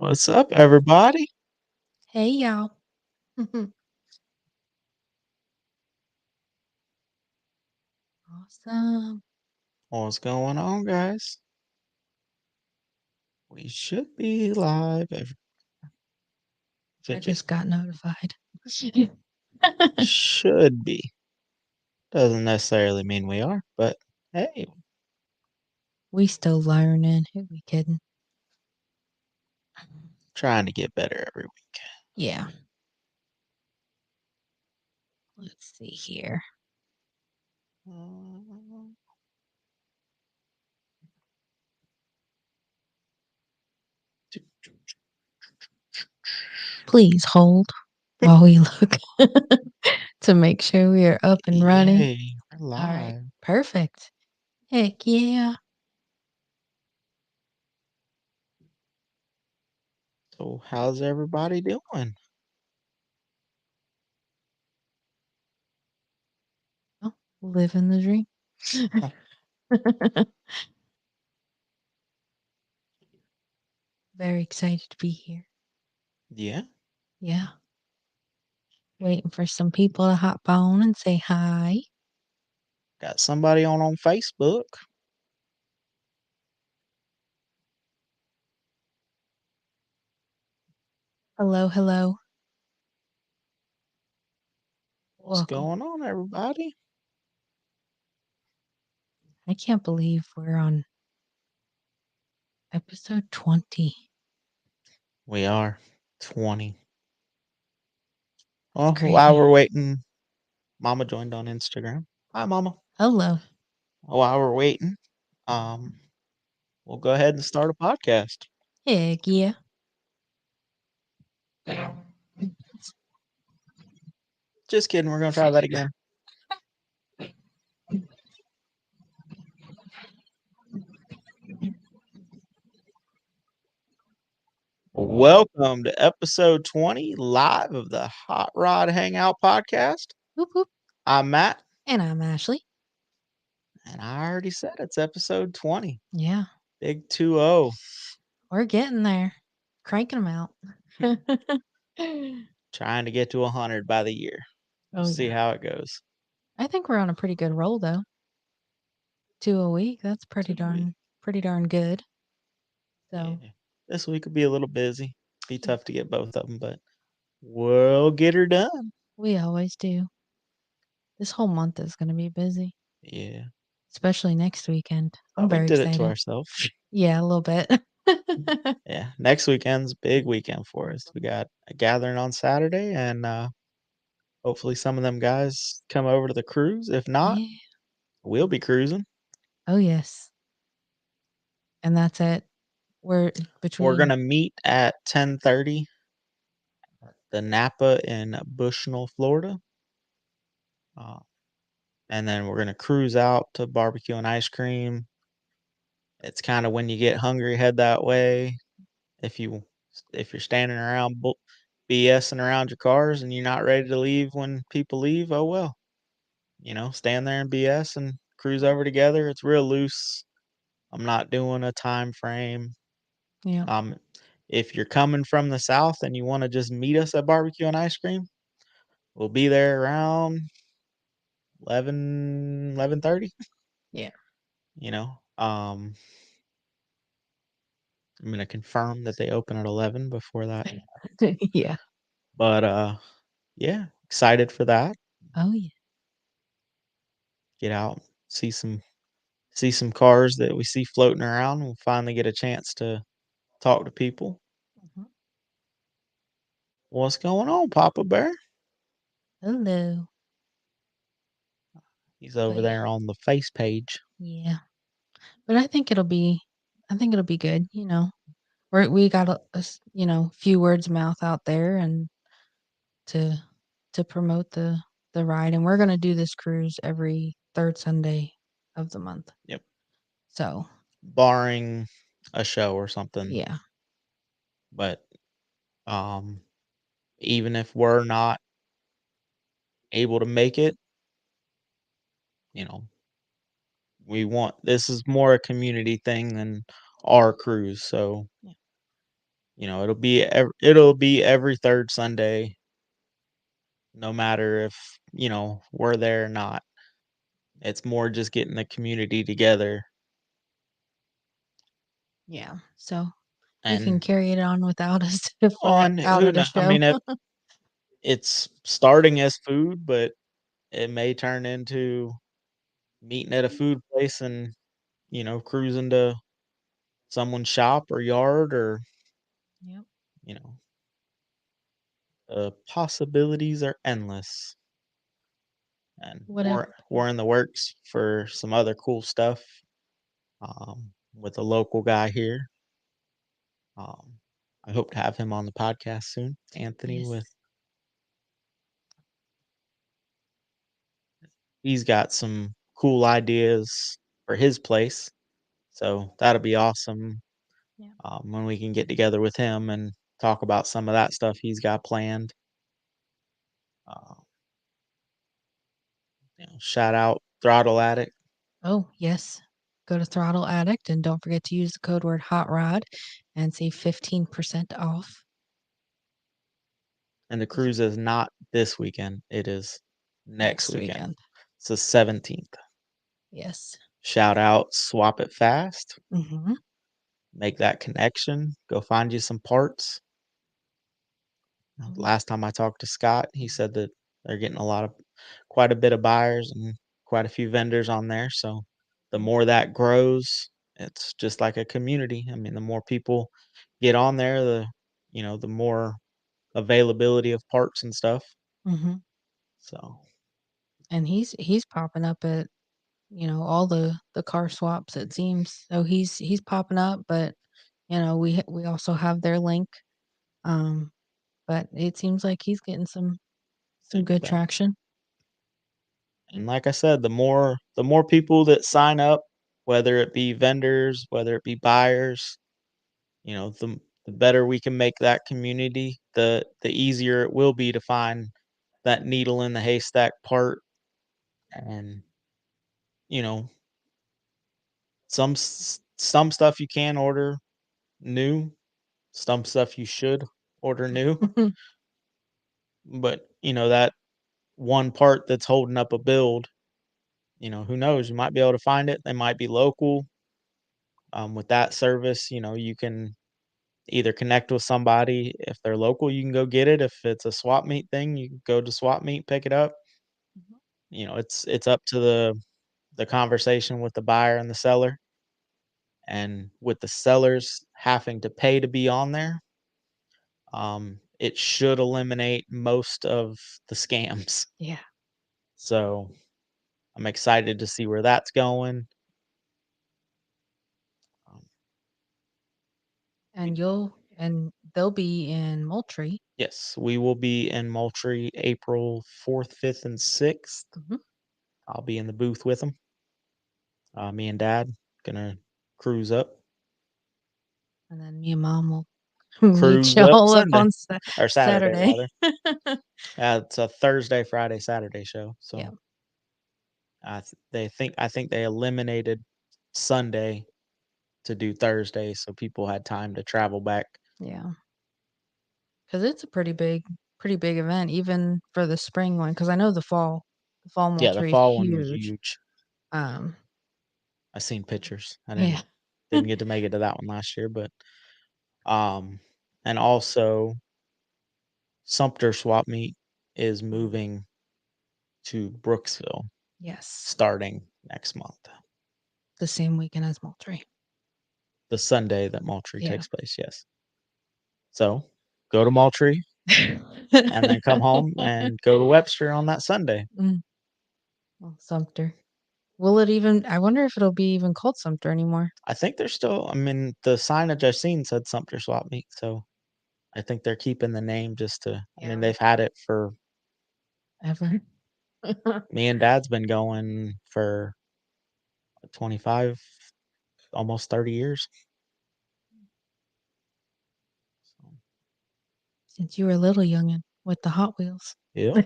What's up, everybody? Hey, y'all. Awesome. What's going on, guys? We should be live. I Should be. just got notified. Should be. Doesn't necessarily mean we are, but hey, We still learning. Who we kidding? trying to get better every week. Yeah. Let's see here. Uh, Please hold while we look to make sure we are up and running. Yay, we're All right. live. Perfect. Heck yeah. So, how's everybody doing? Oh, living the dream. Very excited to be here. Yeah, Yeah. Waiting for some people to hop on and say hi. got somebody on Facebook. Hello, hello. What's Welcome. going on, everybody? I can't believe we're on episode 20. We are 20. That's Well, while crazy. we're waiting, Mama joined on Instagram. Hi, Mama. Hello. While we're waiting, um, we'll go ahead and start a podcast. Heck yeah. Just kidding. We're gonna try that again. Welcome to episode 20 live of the Hot Rod Hangout podcast. Whoop whoop. I'm Matt, And I'm Ashley. and I already said it's episode 20. Yeah. Big 2-0. We're getting there. Cranking them out. Trying to get to 100 by the year. We'll Oh, see yeah. how it goes. I think we're on a pretty good roll, though. 2 a week. That's pretty 2 a week. darn good. Yeah. So, This week will be a little busy. Be tough to get both of them, but we'll get her done. we always do. This whole month is going to be busy, Yeah. especially next weekend. I'm We very did it to excited. ourselves. Yeah, a little bit. Yeah. Next weekend's a big weekend for us. We got a gathering on Saturday, and hopefully some of them guys come over to the cruise. If not, Yeah. we'll be cruising. Oh, yes. And that's it. We're We're between. gonna meet at 10:30, the Napa in Bushnell, Florida, uh, and then we're gonna cruise out to barbecue and ice cream. It's kind of when you get hungry, head that way. If you if you're standing around BSing around your cars and you're not ready to leave when people leave, oh well. Stand there and BS and cruise over together. It's real loose. I'm not doing a time frame. Yeah. Um, if you're coming from the south and you want to just meet us at barbecue and ice cream, we'll be there around 11:30. Yeah. You know, I'm gonna confirm that they open at 11 before that. Yeah. But yeah, excited for that. Oh, yeah. Get out, see some cars that we see floating around. We'll finally get a chance to talk to people. Mhm. What's going on, Papa Bear? Hello. He's But over yeah. there on the face page. Yeah. But I think it'll be good, We got few words of mouth out there and to promote the ride, and we're gonna do this cruise every 3rd Sunday of the month. Yep. So, Barring a show or something. yeah. But um even if we're not able to make it, you know, we want this is more a community thing than our cruise. So Yeah. it'll be every 3rd Sunday, no matter if, we're there or not. It's more just getting the community together Yeah, so you can and carry it on without us if we're on out who at a kno I show. mean, it's starting as food, but it may turn into meeting at a food place and, cruising to someone's shop or yard or, Yep. you know, possibilities are endless. And Whatever. we're in the works for some other cool stuff, with a local guy here. Um, I hope to have him on the podcast soon. Anthony Yes. with he's got some cool ideas for his place, so that'll be awesome, Yeah. when we can get together with him and talk about some of that stuff he's got planned. Uh, shout out Throttle Addict, Oh, yes. Go to Throttle Addict and don't forget to use the code word Hot Rod and save 15% off and the cruise is not this weekend, it is next next weekend. weekend. It's the 17th. Yes. Shout out Swap It Fast. Mhm. Make that connection. Go find you some parts. Mhm. Last time I talked to Scott, he said that they're getting quite a bit of buyers and quite a few vendors on there. So the Yeah. more that grows, it's just like a community. I mean, the more people get on there, the more availability of parts and stuff. Mhm. So And he's popping up at, all the car swaps, it seems. So he's popping up, but, we also have their link. Um, but it seems like he's getting some good yeah. traction. And like I said, the more people that sign up, whether it be vendors, whether it be buyers, the better we can make that community, the easier it will be to find that needle in the haystack part. And you know, some stuff you can order new, some stuff you should order new. But that one part that's holding up a build, who knows? You might be able to find it. They might be local. With that service, you can either connect with somebody. If they're local, you can go get it. If it's a swap meet thing, you can go to swap meet, pick it up. Mhm. It's up to the conversation with the buyer and the seller. And with the sellers having to pay to be on there, it should eliminate most of the scams. Yeah. So I'm excited to see where that's going. Um, we, And they'll be in Moultrie. yes, we will be in Moultrie April 4th, 5th, and 6th. Mhm. I'll be in the booth with them. Me and Dad gonna cruise up, And then me and mom will meet cruise up y'all up Sunday on or Saturday Saturday. rather. It's a Thursday, Friday, Saturday show. Yeah. So I think they eliminated Sunday to do Thursday, so people had time to travel back. Yeah. Because it's a pretty big event even for the spring one. Because I know the fall Yeah, the Moultrie is fall one was huge. huge. Um, I seen pictures. I yeah. didn't get to make it to that one last year, but um, and also Sumter Swap Meet is moving to Brooksville Yes. starting next month. The same weekend as Moultrie. The Sunday that Moultrie Yeah. takes place, yes. So, go to Moultrie and then come home and go to Webster on that Sunday. Mm, well, Sumter. Will it even I wonder if it'll be even called Sumter anymore. I mean, the signage I've seen said Sumter Swap Meet, so I think they're keeping the name I Yeah, mean, like they've had it for ever. me and Dad's been going for 25, almost 30 years. So, Since you were a little youngin' with the Hot Wheels. yeah.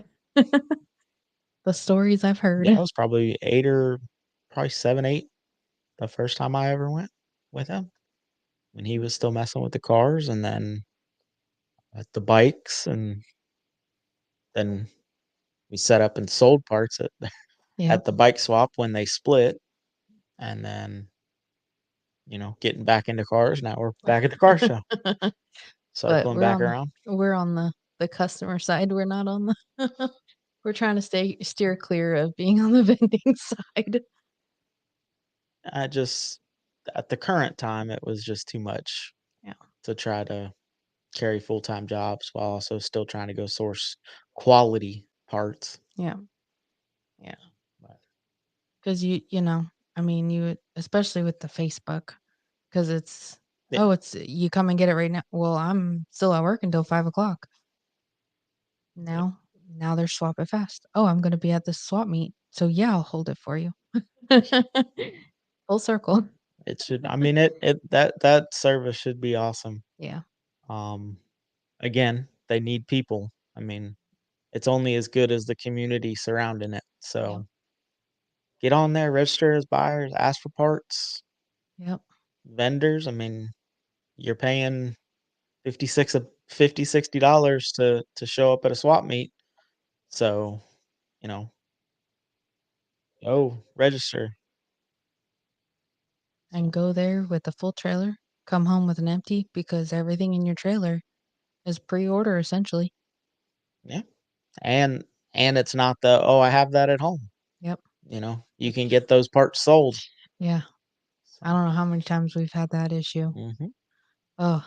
The stories I've Yeah, I heard. was probably 8 or probably 7, 8 the first time I ever went with him. when he was still messing with the cars, and then at the bikes, and then we set up and sold parts at Yep. at the bike swap when they split, and then, getting back into cars. Now we're back at the car show, But circling back around. we're on the customer side, we're not on the we're trying to steer clear of being on the vending side. I just At the current time, it was just too much Yeah. to try to carry full-time jobs while also still trying to go source quality parts. Yeah. Yeah. But 'Cause I mean, you especially with the Facebook, 'cause it's, yeah, "Oh, it's you come and get it right now." Well, I'm still at work until 5 o'clock. yep, Now they're swap it fast. "Oh, I'm gonna be at this swap meet, so yeah, I'll hold it for you." Full circle. it should. I mean, that service should be awesome. Yeah. Um, Again, they need people. I mean, it's only as good as the community surrounding it. Yep. So get on there, register as buyers, ask for parts, Yep. vendors. I mean, you're paying 50, $60 to show up at a swap meet. So, you know, go register. And So, go there with a full trailer, come home with an empty because everything in your trailer is pre-order essentially. yeah. And it's not the, "Oh, I have that at home." Yep. You can get those parts sold. Yeah. I So, don't know how many times we've had that issue. mhm. Oh.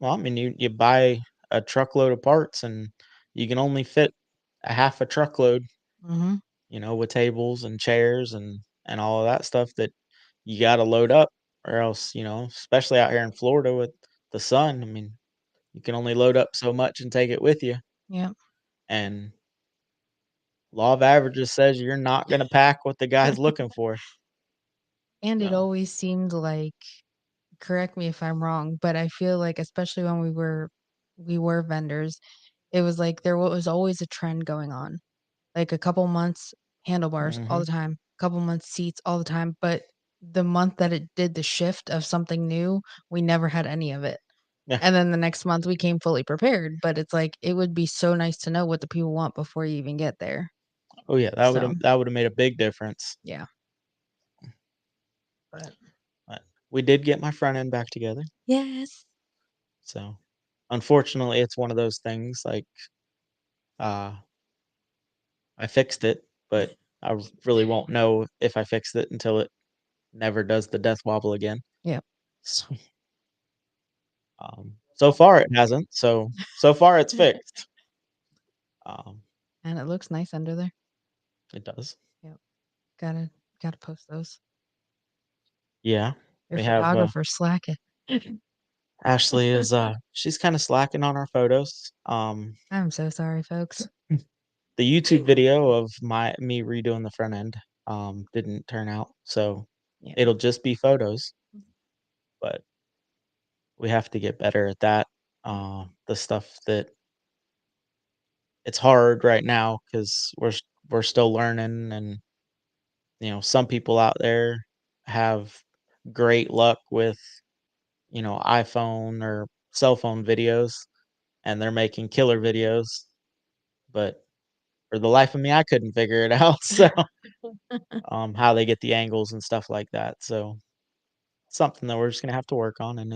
Well, I mean, you buy a truckload of parts, and you can only fit a half a truckload, Mhm. with tables and chairs and all of that stuff that you gotta load up, or else, especially out here in Florida with the sun, I mean, you can only load up so much and take it with you, Yep. and law of averages says you're not gonna pack what the guy's looking for. And it So, always seemed like, correct me if I'm wrong, but I feel like especially when we were vendors, it was like there was always a trend going on. Like a couple months handlebars all mhm, the time, couple months seats all the time, but the month that it did the shift of something new, we never had any of it. yeah. And then the next month we came fully prepared, but it's like it would be so nice to know what the people want before you even get there. Oh, yeah, So, that would've made a big difference, yeah, but but we did get my front end back together, yes. so, unfortunately, it's one of those things, like, uh I fixed it, but really won't know if I fixed it until it never does the death wobble again. Yep. So, so far it hasn't. So far it's fixed. Um, And it looks nice under there. it does. Yep. Gotta post those. Yeah, Your we have photographer's slacking. Ashley is she's kind of slacking on our photos. I'm so sorry, folks. The YouTube video of my me redoing the front end didn't turn out, so Yeah. it'll just be photos. But we have to get better at that. The stuff that it's hard right now because we're still learning, and some people out there have great luck with iPhone or cell phone videos, and they're making killer videos, but for the life of me I couldn't figure it out. So how they get the angles and stuff like that, so something that we're just gonna have to work on, and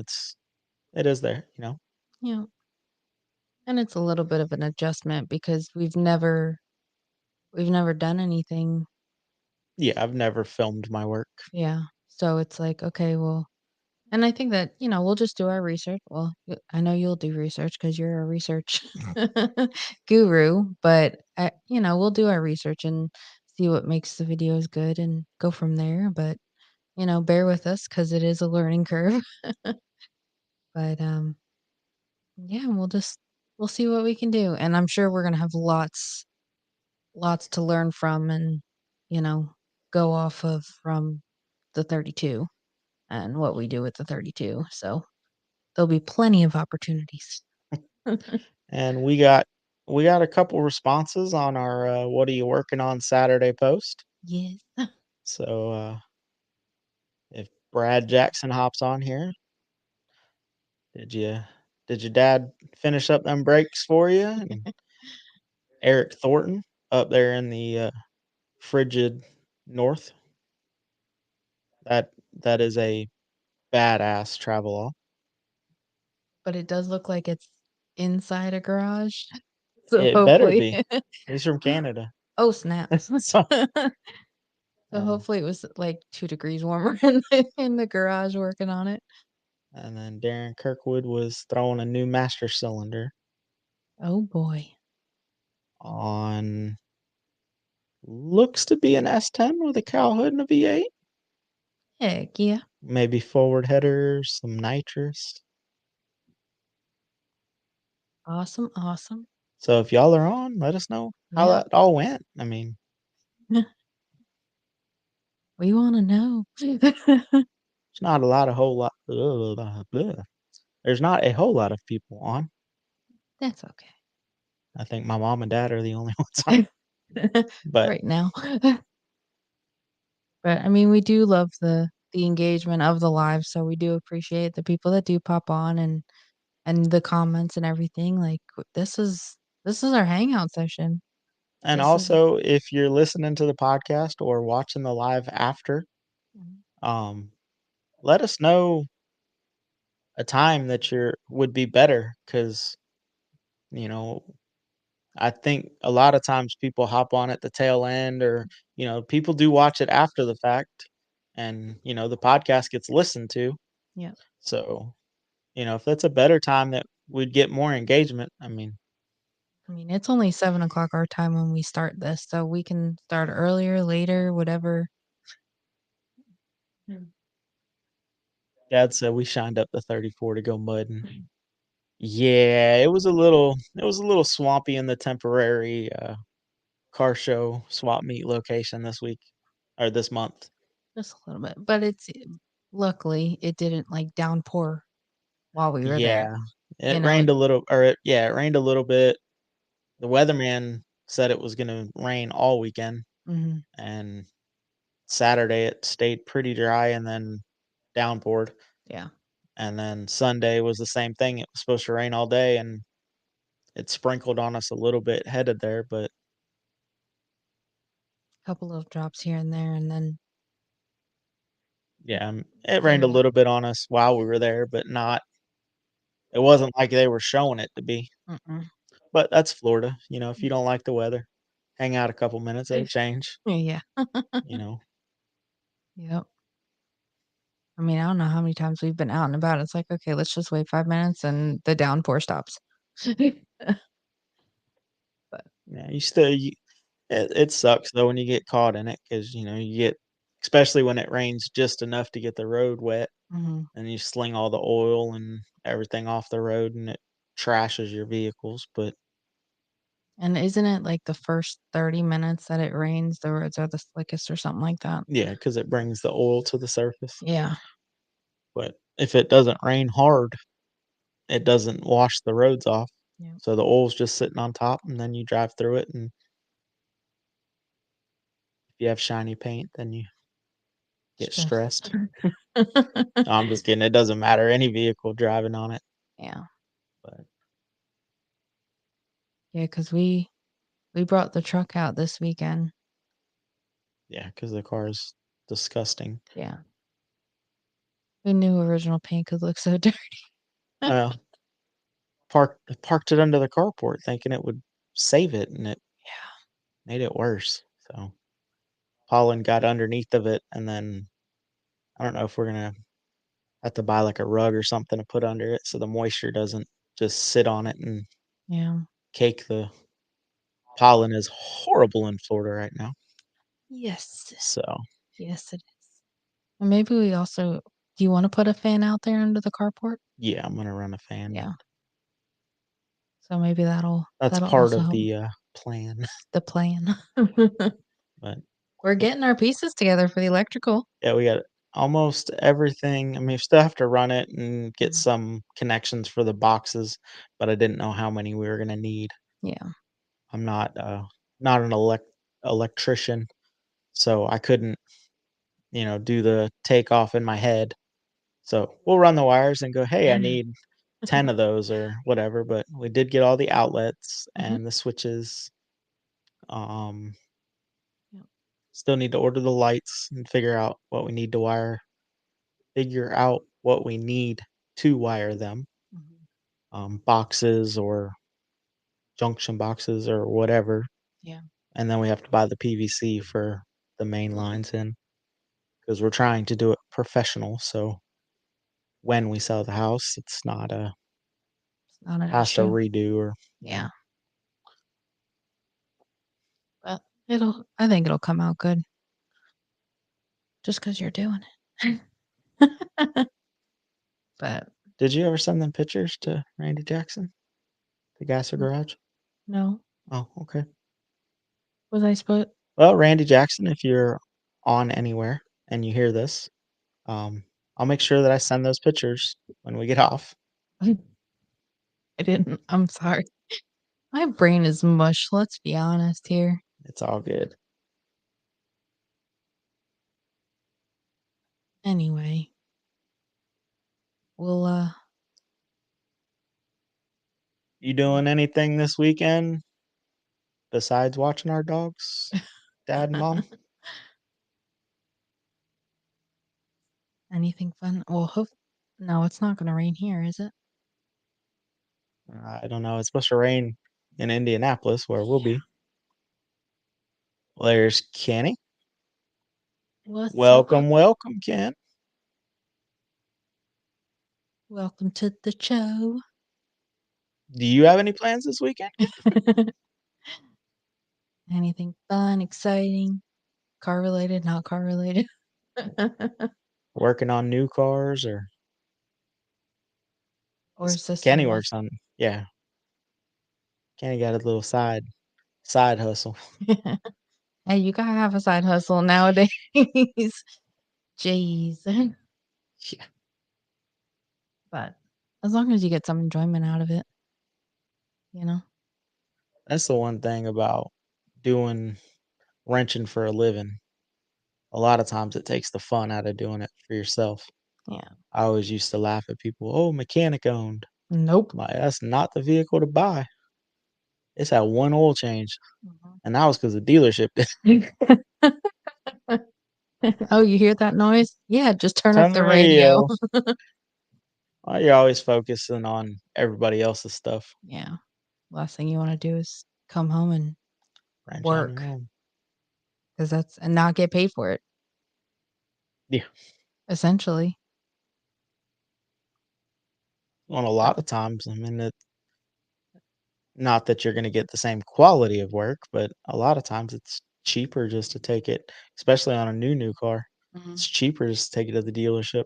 it is there. Yeah. And it's a little bit of an adjustment because we've never done anything. Yeah, I've never filmed my work. Yeah. So it's like, okay, well, and I think that, we'll just do our research. Well, I know you'll do research because you're a research guru, but we'll do our research and see what makes the videos good and go from there. But, bear with us because it is a learning curve. But yeah, we'll see what we can do. And I'm sure we're gonna have lots to learn from and, you know, go off of from the 32 and what we do with the 32. So there'll be plenty of opportunities. And we got a couple responses on our "What are you working on Saturday" post. Yes. So if Brad Jackson hops on here, Did you did your dad finish up them brakes for you? And Eric Thornton up there in the, frigid north, that is a badass travel. But it does look like it's inside a garage, so It better hopefully be. He's from Canada. Oh, snaps. So, So uh, hopefully it was, like, 2 degrees warmer in the garage working on it. and then Darren Kirkwood was throwing a new master cylinder Oh boy. on looks to be an S10 with a cowl hood and a V8. Heck yeah. Maybe forward headers, some nitrous. Awesome, awesome. So if y'all are on, let us know how Yeah. that all went. I mean, We wanna know. it's not a lot a whole lot there's not a whole lot of people on. That's okay. I think my mom and dad are the only ones on, but Right now. But, I mean, we do love the engagement of the live, so we do appreciate the people that do pop on and the comments and everything, like, this is our hangout session. and This is also if you're listening to the podcast or watching the live after, Mhm. um, let us know a time that you're would be better because you know, I think a lot of times people hop on at the tail end or, people do watch it after the fact and, the podcast gets listened to. Yeah. So, if that's a better time that we'd get more engagement, I mean, I mean, it's only 7 o'clock our time when we start this, so we can start earlier, later, whatever. Mm. dad said we shined up the 34 to go mudding. Yeah, it was a little swampy in the temporary car show swap meet location this week or this month. Just a little bit, but luckily, it didn't, like, downpour while we were there, Yeah. you It know, rained it a little it rained a little bit. The weatherman said it was gonna rain all weekend, Mhm, and Saturday it stayed pretty dry and then downpoured, yeah, and then Sunday was the same thing. It was supposed to rain all day, and it sprinkled on us a little bit headed there, but couple of drops here and there, and then yeah, it rained a cleared up. little bit on us while we were there, but not it wasn't like they were showing it to be. Mm-mm. But that's Florida, if you don't like the weather, hang out a couple minutes, it'll change, Yeah. you know? Yep. I mean, I don't know how many times we've been out and about, it's like, "Okay, let's just wait 5 minutes," and the downpour stops. But Yeah, you still you it sucks though when you get caught in it because you get especially when it rains just enough to get the road wet, Mhm. and you sling all the oil and everything off the road, and it trashes your vehicles, but And isn't it, like, the first 30 minutes that it rains, the roads are the slickest or something like that? yeah, because it brings the oil to the surface, Yeah. but if it doesn't rain hard, it doesn't wash the roads off, Yeah. so the oil's just sitting on top, and then you drive through it, and if you have shiny paint, then you get Stress. stressed. No, I'm just kidding, it doesn't matter, any vehicle driving on it, Yeah. but Yeah, 'cause we brought the truck out this weekend. yeah, because the car is disgusting. Yeah. We knew original paint could look so dirty. Well, parked it under the carport thinking it would save it, and it Yeah. made it worse, so pollen got underneath of it, and then I don't know if we're gonna have to buy, like, a rug or something to put under it so the moisture doesn't just sit on it and Yeah. cake the pollen is horrible in Florida right now, Yes. so, Yes, it is. And maybe we also do you wanna put a fan out there under the carport? yeah, I'm gonna run a fan, but Yeah. So maybe that's that'll part also of help the, plan, the plan. but We're getting our pieces together for the electrical. yeah, we got almost everything. I mean, we still have to run it and get Mhm. some connections for the boxes, but I didn't know how many we were gonna need. Yeah. I'm not an electrician, so I couldn't, do the takeoff in my head. So we'll run the wires and go, hey, I need 10 of those or whatever, but we did get all the outlets Mhm. and the switches. Um, Yep. Still need to order the lights and figure out what we need to wire them, Mhm. boxes or junction boxes or whatever, Yeah. and then we have to buy the PVC for the main lines in because we're trying to do it professional. So when we sell the house, it's not a It's not an has to issue. redo or Yeah. But I think it'll come out good just because 'cause you're doing it. But Did you ever send them pictures to Randy Jackson, the Gasser n Garage? no. Oh, okay. Was I supposed? Well, Randy Jackson, if you're on anywhere and you hear this, um, I'll make sure that I send those pictures when we get off. I didn't. I'm sorry. My brain is mush, let's be honest here. It's all good. Anyway, we'll, You doing anything this weekend besides watching our dogs, dad and mom? anything fun? Well, hope no, it's not gonna rain here, is it? I don't know. It's supposed to rain in Indianapolis where we'll Yeah. be. Well, there's Kenny. What's up? Welcome, welcome, Ken. Welcome to the show. Do you have any plans this weekend, Ken? Anything fun, exciting, car related, not car related? Working on new cars or Or is this Kenny a works on yeah. Kenny got a little side hustle. hey, you gotta have a side hustle nowadays. Jeez. Yeah. But as long as you get some enjoyment out of it, you know? That's the one thing about doing wrenching for a living. A lot of times it takes the fun out of doing it for yourself. Yeah. I always used to laugh at people, "Oh, mechanic owned." Nope. I'm like, that's not the vehicle to buy. It's had one oil change, Mhm. and that was because the dealership did. Oh, you hear that noise? Yeah, just turn up Turn the the radio. radio. You're always focusing on everybody else's stuff. Yeah. Last thing you wanna do is come home and Wrench on your work own. because that's and not get paid for it, Yeah. essentially. Well, a Uh, lot of times, I mean, not that you're going to get the same quality of work, but a lot of times it's cheaper just to take it, especially on a new car. Mhm. It's cheaper just to take it to the dealership,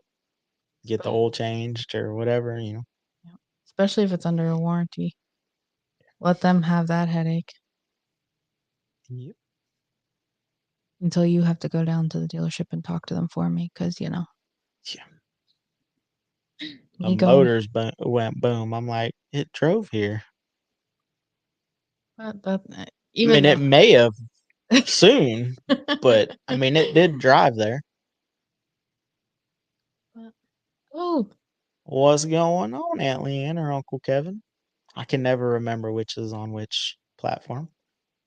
get the oil changed or whatever. Yeah. Especially if it's under a warranty. Let them have that headache Yep. until you have to go down to the dealership and talk to them for me because Yeah. The me going motors went boom. I'm like, it drove here. that I even mean, it though may have soon, but I mean, it did drive there. But oh, What's going on, Aunt Leanne or Uncle Kevin? I can never remember which is on which platform.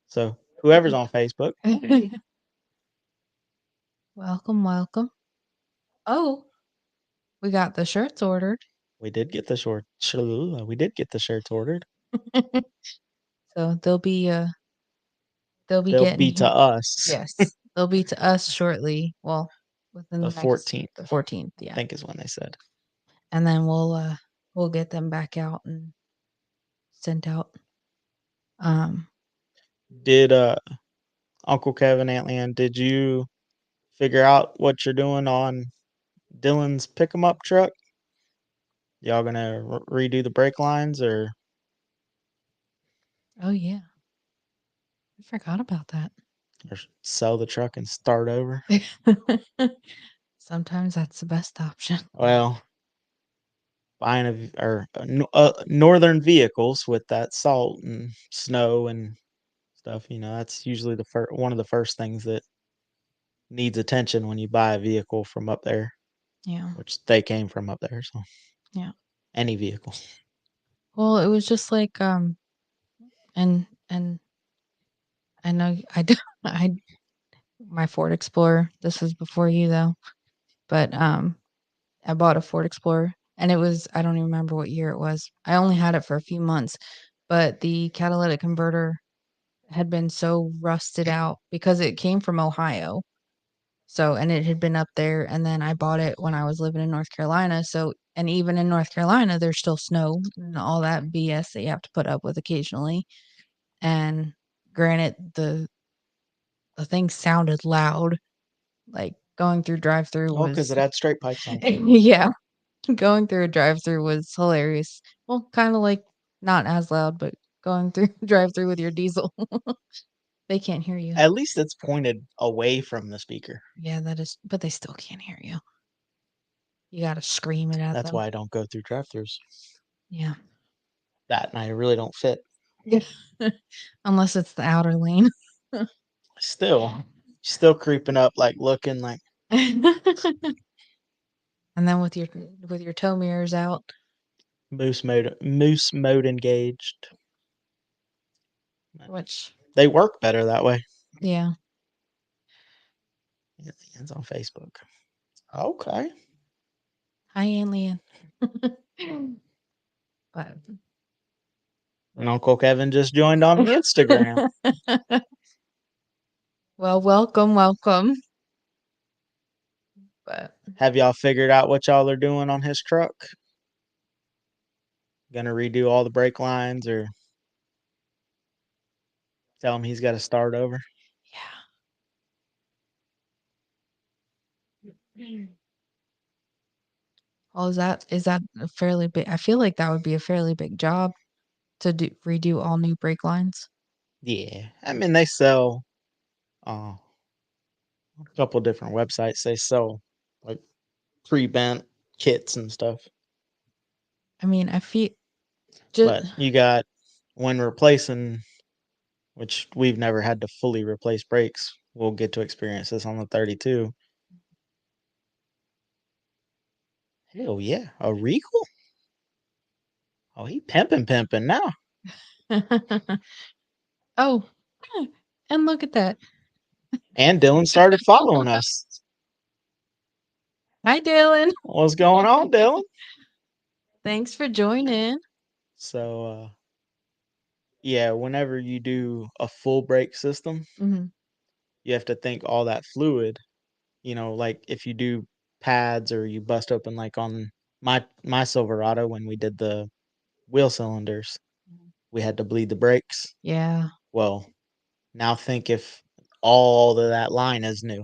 So whoever's on Facebook, welcome, welcome. Oh, we got the shirts ordered. we did get the we did get the shirts ordered. So they'll be They'll getting be to here. us Yes, they'll be to us shortly. Well, within the the next 14th, the I 14th, yeah. think is when they said. And then we'll get them back out and sent out. Um, Did Uncle Kevin, Aunt Leanne, did you figure out what you're doing on Dylan's pick 'em up truck? Y'all gonna redo the brake lines or oh yeah, I forgot about that. sell the truck and start over? Sometimes that's the best option. Well, buying northern vehicles with that salt and snow and stuff, that's usually one of the first things that needs attention when you buy a vehicle from up there, Yeah, which they came from up there. So yeah. Any vehicle. Well, it was just like, and I know I do I my Ford Explorer, this was before you though, but, I bought a Ford Explorer and it was I don't even remember what year it was. I only had it for a few months, but the catalytic converter had been so rusted out because it came from Ohio. So, and it had been up there, and then I bought it when I was living in North Carolina. So, and even in North Carolina, there's still snow and all that BS that you have to put up with occasionally. And granted, the thing sounded loud, like going through drive-through Oh, because was it had straight pipes on. yeah, going through a drive-through was hilarious. Well, kind of like not as loud, but going through drive-through with your diesel, they can't hear you. At least it's pointed away from the speaker. Yeah, that is, but they still can't hear you. You gotta scream it at That's them. why I don't go through drive-throughs. Yeah. That and I really don't fit. Yeah. Unless it's the outer lane. Still creeping up, like looking like And then with your tow mirrors out. moose mode engaged. Which They work better that way. yeah. It's on Facebook. Okay. Hi, alien. But And Uncle Kevin just joined on the Instagram. well, welcome, welcome. But Have y'all figured out what y'all are doing on his truck? Gonna redo all the brake lines or tell him he's got to start over? yeah. Oh, is that a fairly big I feel like that would be a fairly big job to redo all new brake lines. Yeah. I mean, they sell a couple different websites. They sell like pre-bent kits and stuff. I mean, I feel just But you got when replacing, which we've never had to fully replace brakes. We'll get to experience this on the 32. Hell yeah, a Regal? Oh, he pimping now. Oh, huh, and look at that. And Dylan started following us. Hi, Dylan. What's going on, Dylan? Thanks for joining. So, yeah, whenever you do a full brake system, Mhm. you have to think all that fluid. Like if you do pads or you bust open like on my Silverado when we did the wheel cylinders, we had to bleed the brakes. Yeah. Well, now think if all of that line is new.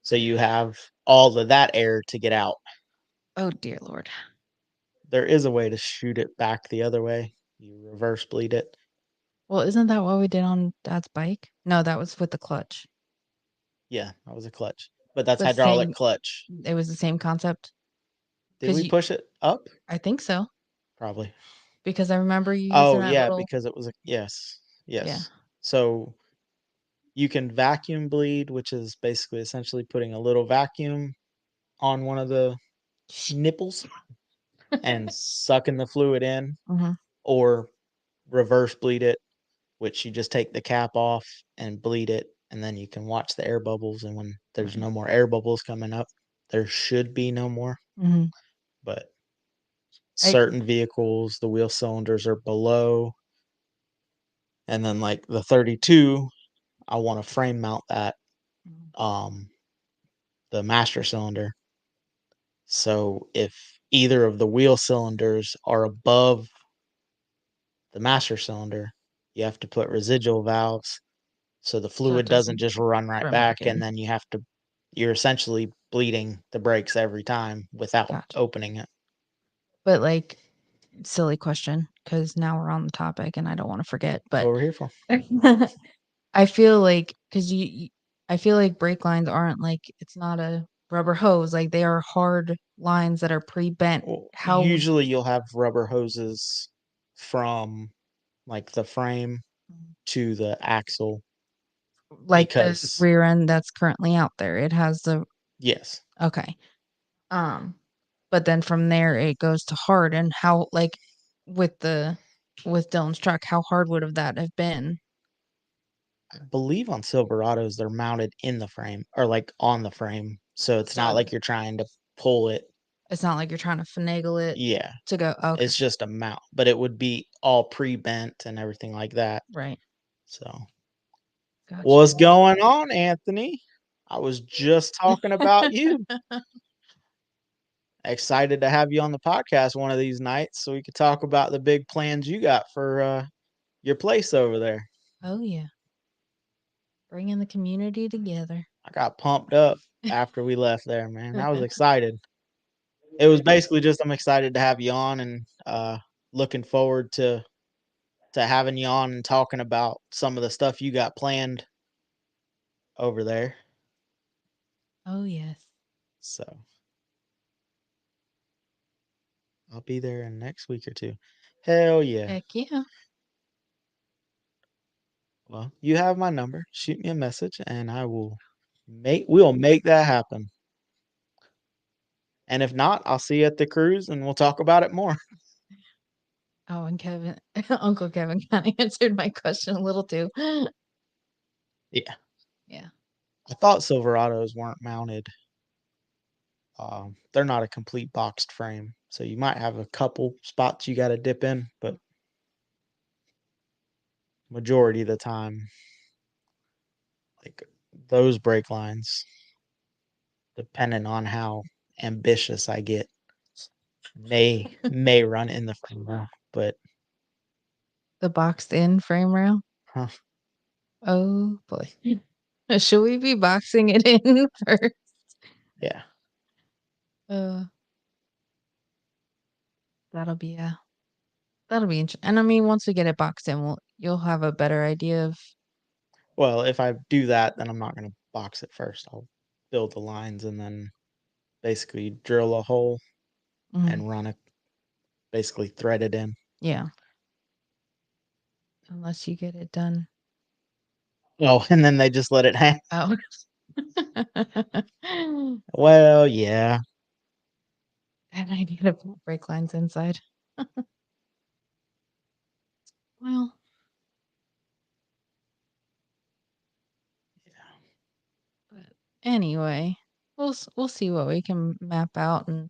So you have all of that air to get out. Oh, dear Lord. There is a way to shoot it back the other way. You reverse bleed it. Well, isn't that what we did on Dad's bike? No, that was with the clutch. Yeah, that was a clutch. But that's But hydraulic same clutch. it was the same concept. Did we Cause you push it up? I think so, Probably. because I remember you using Oh, that yeah, little because it was a yes. yeah. Yes. So you can vacuum bleed, which is basically essentially putting a little vacuum on one of the nipples and sucking the fluid in, Mhm, or reverse bleed it, which you just take the cap off and bleed it, and then you can watch the air bubbles. And when there's right. no more air bubbles coming up, there should be no more. Mhm. But I certain vehicles, the wheel cylinders are below. And then, like the 32, I want to frame mount that, Mhm. um, the master cylinder. So if either of the wheel cylinders are above the master cylinder, you have to put residual valves so the So it fluid doesn't doesn't just run right run back back, and in. then you're essentially bleeding the brakes every time without Gotcha. opening it. But, like, silly question, because now we're on the topic and I don't wanna forget, That's but what we're here for. I feel like 'cause I feel like brake lines aren't like it's not a rubber hose, like, they are hard lines that are pre-bent. Well, How would usually you'll have rubber hoses from like the frame Mhm. to the axle Like the because rear end that's currently out there, it has the yes, okay. Um, but then from there it goes to hard. And how, like, with Dylan's truck, how hard would have that have been? I believe on Silverados they're mounted in the frame or like on the frame, so it's not So like you're trying to pull it. it's not like you're trying to finagle it Yeah, to go. Okay, it's just a mount, but it would be all pre-bent and everything like that. right. So, Gotcha. what's going on, Anthony? I was just talking about you. Excited to have you on the podcast one of these nights so we could talk about the big plans you got for your place over there. Oh yeah, bringing the community together. I got pumped up after we left there, man. I was excited. It was basically just I'm excited to have you on and looking forward to having you on and talking about some of the stuff you got planned over there. Oh yes. So I'll be there in next week or two. Hell yeah. Heck yeah. Well, you have my number. Shoot me a message and we'll make that happen. And if not, I'll see you at the cruise and we'll talk about it more. Oh, and Kevin, Uncle Kevin kind of answered my question a little too. Yeah. Yeah. I thought Silverados weren't mounted. They're not a complete boxed frame. So you might have a couple spots you got to dip in, but majority of the time, like those brake lines, depending on how ambitious I get, may run in the frame rail. But The boxed in frame rail. huh, Oh boy. Should we be boxing it in first? yeah. Uh, that'll be interesting. And I mean, once we get it boxed in, you'll have a better idea of. Well, if I do that, then I'm not going to box it first. I'll build the lines and then basically drill a hole Mm, and run it, basically thread it in. yeah. Unless you get it done. Oh, and then they just let it hang. Oh. Well, yeah. And I need to put brake lines inside. Well, but anyway, we'll see what we can map out, and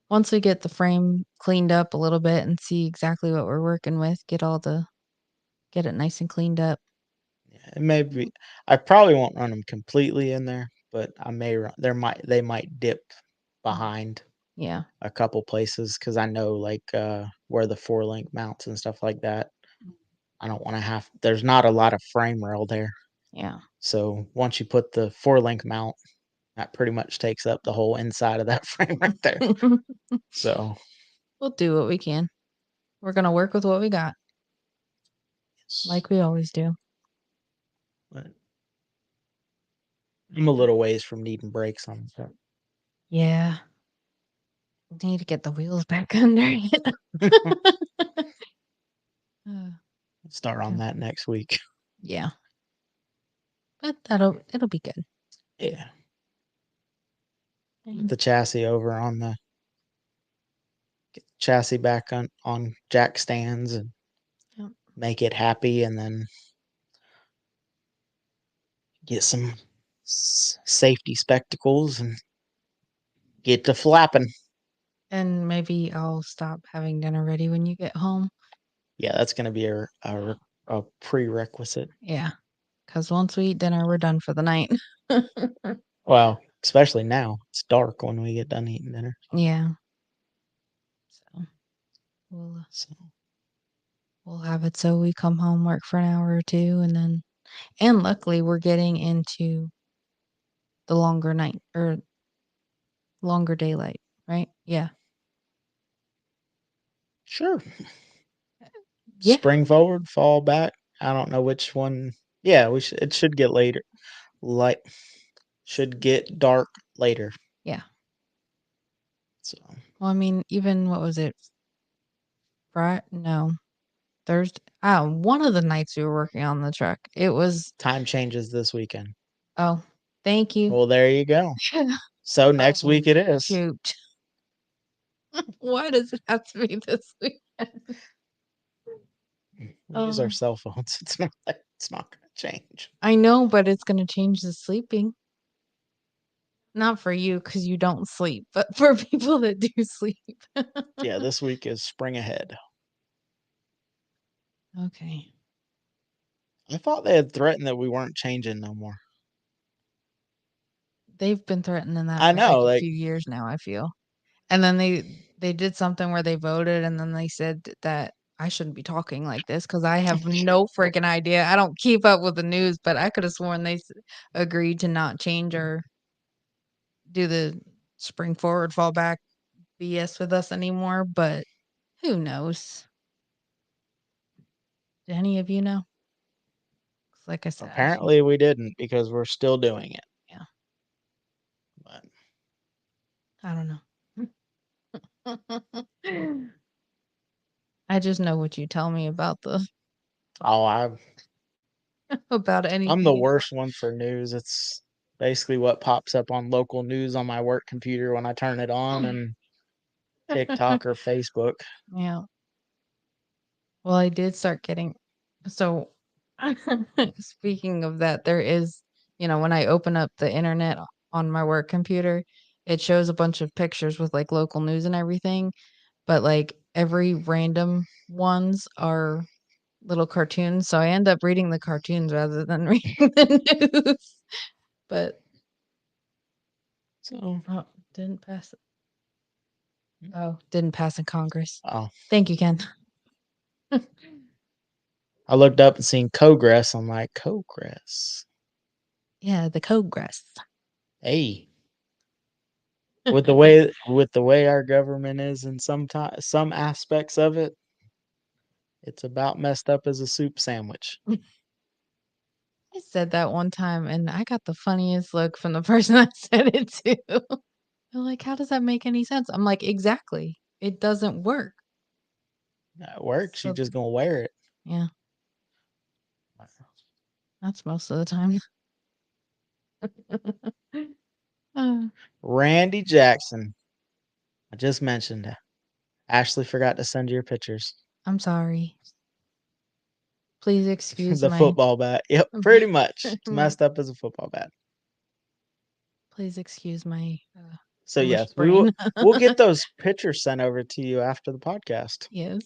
once we get the frame cleaned up a little bit and see exactly what we're working with, get it nice and cleaned up. Yeah, it may be. I probably won't run them completely in there, but I may run. They might dip behind Yeah. a couple places because I know like where the 4-link mounts and stuff like that. I don't want to have. There's not a lot of frame rail there, Yeah. so once you put the 4-link mount, that pretty much takes up the whole inside of that frame right there. So We'll do what we can. We're gonna work with what we got, like we always do. but I'm a little ways from needing brakes on the truck. Yeah. Need to get the wheels back under it. Uh, Start on that next week. yeah. But it'll be good. Yeah. And The chassis over on the get the chassis back on jack stands and Yep. make it happy and then get some safety spectacles and get to flapping. And maybe I'll stop having dinner ready when you get home. Yeah, that's going to be a prerequisite. Yeah. Because once we eat dinner, we're done for the night. Well, especially now. It's dark when we get done eating dinner. Yeah. So we'll So, we'll have it so we come home, work for an hour or two, and luckily we're getting into the longer night or longer daylight, right? Yeah. sure. Yeah. Spring forward, fall back. I don't know which one. Yeah, it should get later. Light should get dark later. Yeah. So, Well, I mean, even what was it? Friday? No, Thursday. One of the nights we were working on the truck. It was. time changes this weekend. Oh, thank you. Well, there you go. So next Oh, week it is. shoot. Why does it have to be this weekend? We use our Oh. cell phones. It's not gonna change. I know, but it's gonna change the sleeping. Not for you, because you don't sleep, but for people that do sleep. Yeah, this week is spring ahead. Okay. I thought they had threatened that we weren't changing no more. They've been threatening that I for, like, know, a like few years now, I feel. And then they did something where they voted, and then they said that I shouldn't be talking like this because I have no freaking idea. I don't keep up with the news, but I could have sworn they agreed to not change or do the spring forward, fall back BS with us anymore, but who knows? Do any of you know? 'Cause like I said, I think apparently we didn't because we're still doing it. yeah, But I don't know. I just know what you tell me about the oh, I'm about I'm the anything else. worst one for news. It's basically what pops up on local news on my work computer when I turn it on and TikTok or Facebook. Yeah. Well, I did start getting so speaking of that, there is, when I open up the internet on my work computer, it shows a bunch of pictures with like local news and everything, but like every random ones are little cartoons, so I end up reading the cartoons rather than reading the news. But So, oh, didn't pass. Oh, didn't pass in Congress. oh, Thank you, Ken. I looked up and seen Progress. I'm like, Progress. Yeah, the Congress. Hey, with the way our government is in some aspects of it, it's about messed up as a soup sandwich. I said that one time, and I got the funniest look from the person I said it to. They're like, "How does that make any sense?" I'm like, "Exactly. It doesn't work." At work, you So, just gonna wear it. yeah, that's most of the time. Uh, Randy Jackson. I just mentioned it. Ashley forgot to send you your pictures. I'm sorry. Please excuse The my football bat. Yep, pretty much. It's my messed up as a football bat. please excuse my, So English yes, brain. we'll get those pictures sent over to you after the podcast. Yes.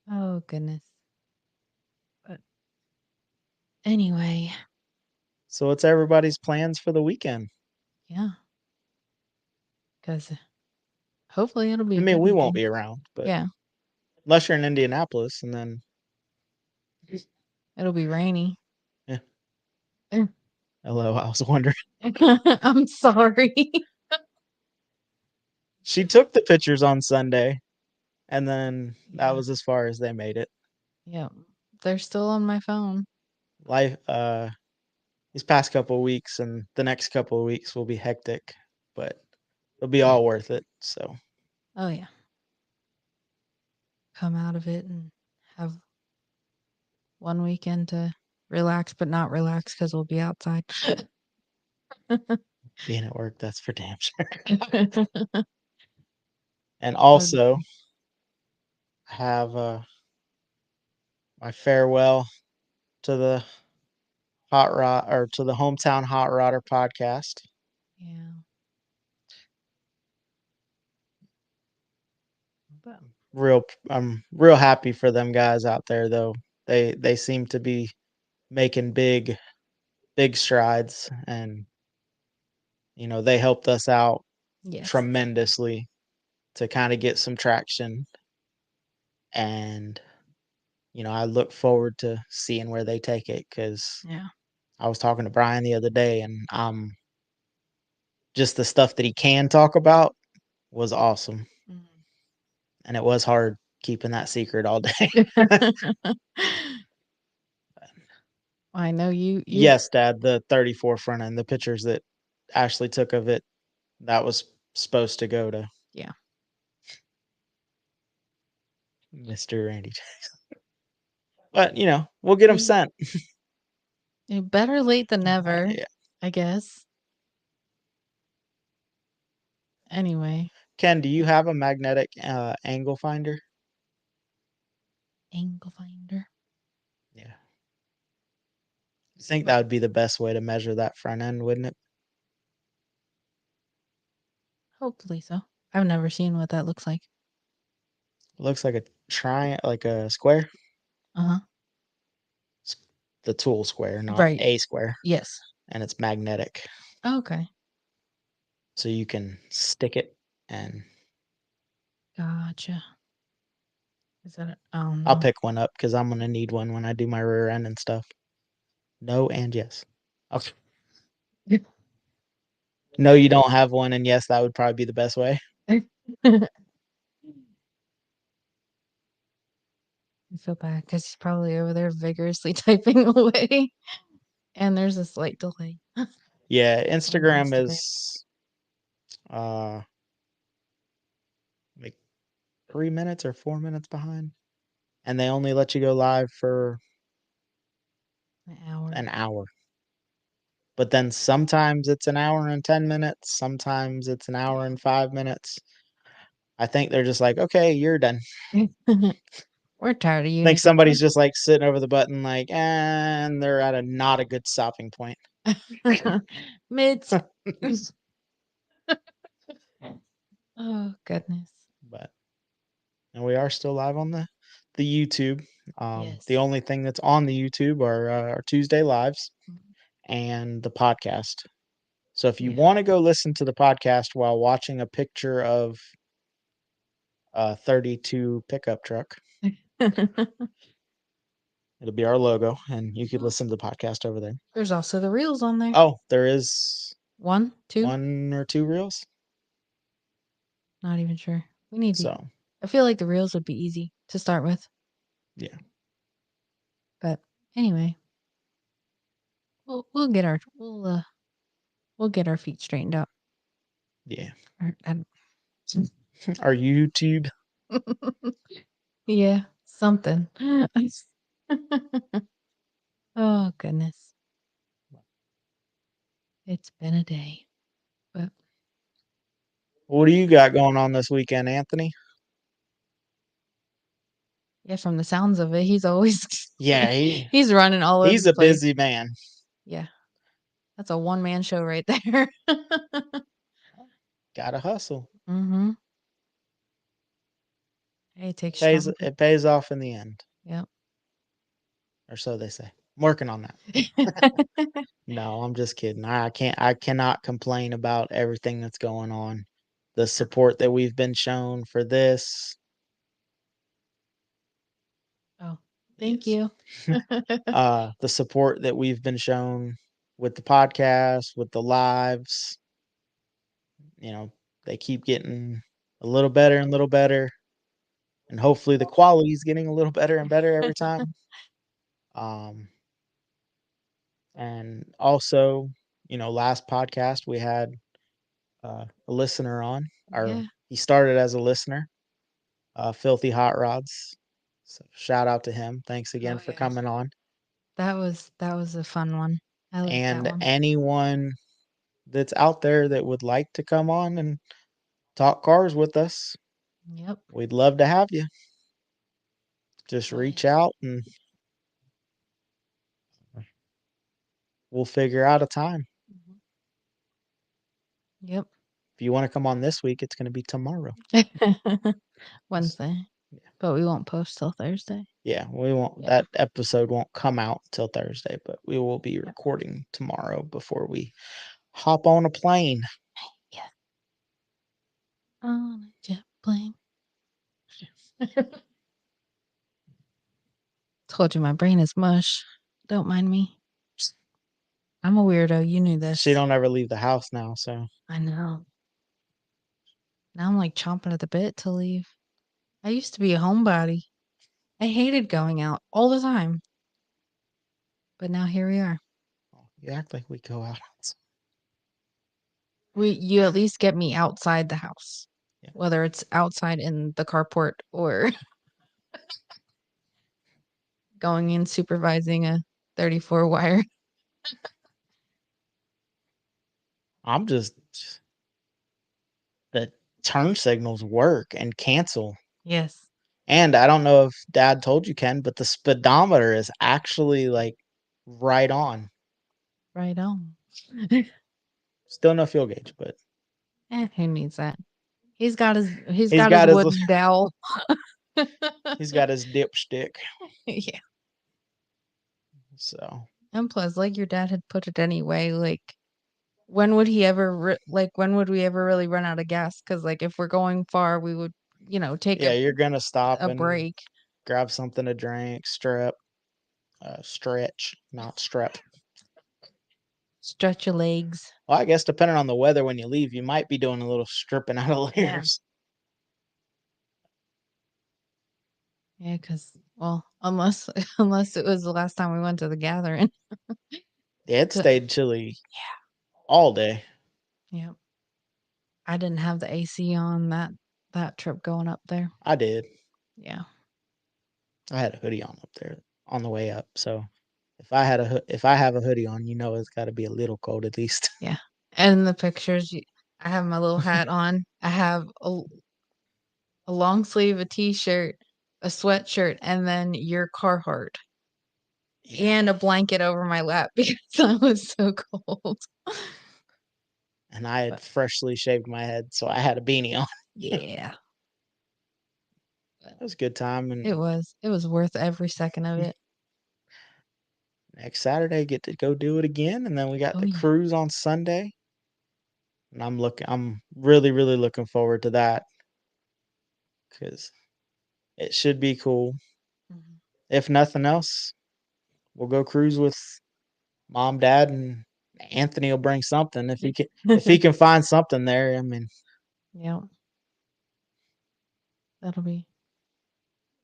Oh, goodness. But anyway, So what's everybody's plans for the weekend? yeah, 'cause hopefully it'll be I a mean, good we won't weekend. be around, but Yeah, unless you're in Indianapolis, and then it'll be rainy. yeah. Hello, I was wondering. I'm sorry. She took the pictures on Sunday, and then that Yeah, was as far as they made it. yeah. They're still on my phone. Life, these past couple of weeks and the next couple of weeks will be hectic, but it'll be all worth it. So Oh, yeah. Come out of it and have one weekend to relax, but not relax because 'cause we'll be outside. being at work, that's for damn sure. And But also have my farewell to the Hot Rod or to the Hometown Hot Rodder podcast. yeah. But I'm real happy for them guys out there though. They seem to be making big strides, and they helped us out yes. tremendously to kind of get some traction, and I look forward to seeing where they take it cuz Yeah. I was talking to Brian the other day, and just the stuff that he can talk about was awesome, Mhm. and it was hard keeping that secret all day. I know you Yes, Dad, the 34 front end, the pictures that Ashley took of it, that was supposed to go to yeah. Mr. Randy Jackson. But, we'll get them Mm. sent. Better late than never, Yeah. I guess. Anyway, Ken, do you have a magnetic angle finder? angle finder. Yeah. I think that would be the best way to measure that front end, wouldn't it? Hopefully so. I've never seen what that looks like. It looks like like a square. Uh-huh. It's the tool square, not Right. a square, Yes. and it's magnetic. Okay. So you can stick it and Gotcha. Is that a, oh I'll no. pick one up because I'm gonna need one when I do my rear end and stuff. No and yes. Okay. No, you don't have one, and yes, that would probably be the best way. I feel bad because he's probably over there vigorously typing away. And there's a slight delay. Yeah, on Instagram Instagram. is uh like 3 minutes or 4 minutes behind. And they only let you go live for An hour. an hour. But then sometimes it's an hour and 10 minutes, sometimes it's an hour and 5 minutes. I think they're just like, okay, you're done. We're tired of I you. think somebody's just like sitting over the button, like, and they're at a not a good stopping point. Mids. Oh goodness. But and we are still live on the YouTube. Yes. The only thing that's on the YouTube are our Tuesday lives and the podcast. So if you Yeah. want to go listen to the podcast while watching a picture of a 32 pickup truck, it'll be our logo, and you could listen to the podcast over there. There's also the reels on there. Oh, there is 1, 2. 1 or 2 reels. Not even sure. We need to. So I feel like the reels would be easy to start with. yeah, But anyway, we'll get our we'll get our feet straightened out. yeah. Or, Our YouTube. yeah, something. Oh goodness, it's been a day. But What do you got going on this weekend, Anthony? yeah, from the sounds of it, he's always Yeah, he's running all over he's the a place. busy man. Yeah, that's a one-man show right there. Gotta hustle. Mm-hmm. Hey, it takes strong. It pays off in the end, Yep. or so they say. I'm working on that. No, I'm just kidding. I cannot complain about everything that's going on. The support that we've been shown for this. Oh, thank Yes. you. The support that we've been shown with the podcast, with the lives, they keep getting a little better and little better. And hopefully the quality is getting a little better and better every time. Um, and also, last podcast we had a listener on, or Yeah. he started as a listener, Filthy Hot Rods. So shout out to him. Thanks again Oh for yeah. coming on. That was a fun one. I like that And one. anyone that's out there that would like to come on and talk cars with us, Yep. we'd love to have you. Just Oh, reach yeah. out and we'll figure out a time. Mhm. Yep. If you want to come on this week, it's going to be tomorrow. Wednesday. Yeah. But we won't post till Thursday. Yeah, we won't. Yeah. That episode won't come out till Thursday, but we will be recording tomorrow before we hop on a plane. Yeah. On a jet plane. Told you my brain is mush. Don't mind me. I'm a weirdo. You knew this. She don't ever leave the house now, so I know. Now I'm like chomping at the bit to leave. I used to be a homebody. I hated going out all the time. But now here we are. you act like we go out. You at least get me outside the house. Yeah. Whether it's outside in the carport or going in supervising a 34 wire. I'm just the turn signals work and cancel. Yes. And I don't know if dad told you, Ken, but the speedometer is actually like right on. Right on. Still no fuel gauge, but Who needs that? He's got he's his got his wooden dowel. he's got his dipstick. Yeah. So And plus, like your dad had put it anyway, like when would he ever when would we ever really run out of gas? Because like if we're going far, we would, take yeah, you're gonna stop a and break, grab something to drink, stretch, not strep. stretch your legs. Well, I guess depending on the weather when you leave, you might be doing a little stripping out of Yeah. layers. Yeah, because well, unless unless it was the last time we went to the gathering. Yeah, it 'Cause- stayed chilly all day. yeah, I didn't have the AC on that trip going up there. I did. Yeah. I had a hoodie on up there on the way up. So if I have a hoodie on, it's got to be a little cold at least. Yeah. And the pictures, I have my little hat on. I have a long sleeve, a t-shirt, a sweatshirt, and then your Carhartt. Yeah. And a blanket over my lap because I was so cold. And I had But freshly shaved my head, so I had a beanie on. yeah, It was a good time. And it was worth every second of it. next Saturday, get to go do it again. And then we got Oh, the yeah. cruise on Sunday. And I'm really, really looking forward to that because it should be cool. Mhm. If nothing else, we'll go cruise with mom, dad, and Anthony will bring something if he can find something there. I mean, Yeah, that'll be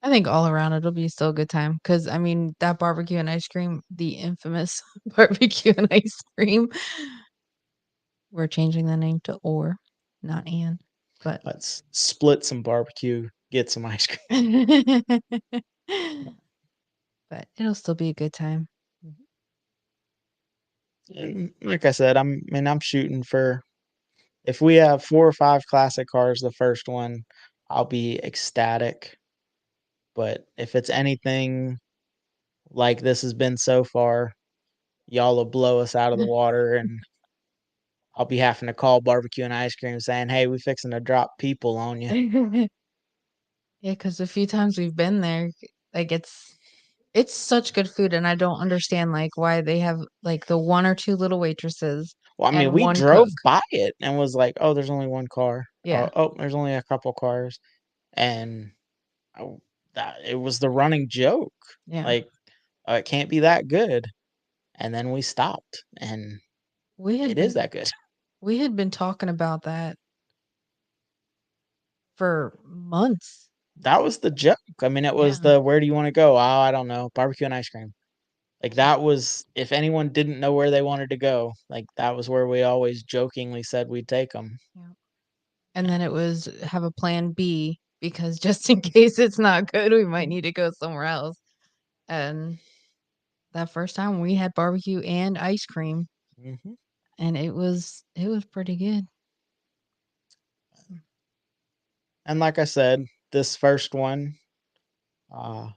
I think all around it'll be still a good time because I mean, that barbecue and ice cream, the infamous barbecue and ice cream, we're changing the name to Or, not Ann, but let's split some barbecue, get some ice cream. but it'll still be a good time. And like I said, I'm shooting for if we have 4 or 5 classic cars, the first one, I'll be ecstatic. But if it's anything like this has been so far, y'all will blow us out of the water, and I'll be having to call barbecue and ice cream saying, "Hey, we fixing to drop people on you." Yeah, because a few times we've been there, like, it's such good food, and I don't understand, like, why they have, like, the 1 or 2 little waitresses Well, I mean, and we 1 drove cook. by it and was like, "Oh, there's only 1 car. Yeah, Oh, there's only a couple cars." And oh, that it was the running joke. yeah. Like, it can't be that good. And then we stopped, and We had it is been that good. we had been talking about that for months. That was the joke. I mean, it was Yeah, the, "Where do you wanna go?" "Oh, I don't know. Barbecue and ice cream." Like, that was if anyone didn't know where they wanted to go, like, that was where we always jokingly said we'd take them. yeah. And then it was have a plan B because just in case it's not good, we might need to go somewhere else. And that first time we had barbecue and ice cream, Mhm. and it was pretty good. And like I said, this first one, uh,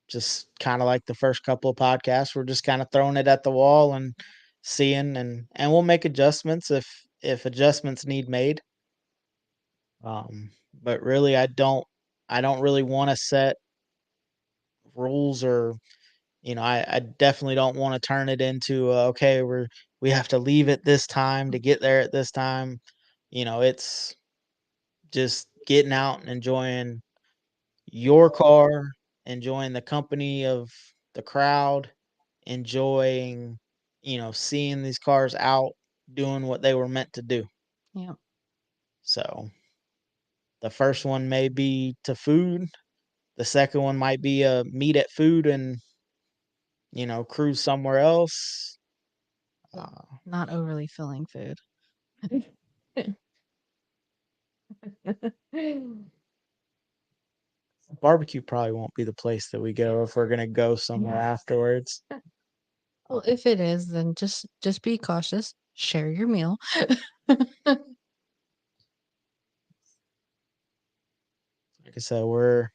just kinda like the first couple of podcasts, we're just kinda throwing it at the wall and seeing, and we'll make adjustments if adjustments need made. But really, I don't really wanna set rules or, I definitely don't wanna turn it into, "Okay, we have to leave at this time to get there at this time." It's just getting out and enjoying your car, enjoying the company of the crowd, enjoying, seeing these cars out doing what they were meant to do. Yeah. So, the first one may be to food, the second one might be a meet at food and, cruise somewhere else. Well, Uh, not overly filling food. barbecue probably won't be the place that we go if we're gonna go somewhere afterwards. Well, if it is, then just be cautious. Share your meal. like I said, we're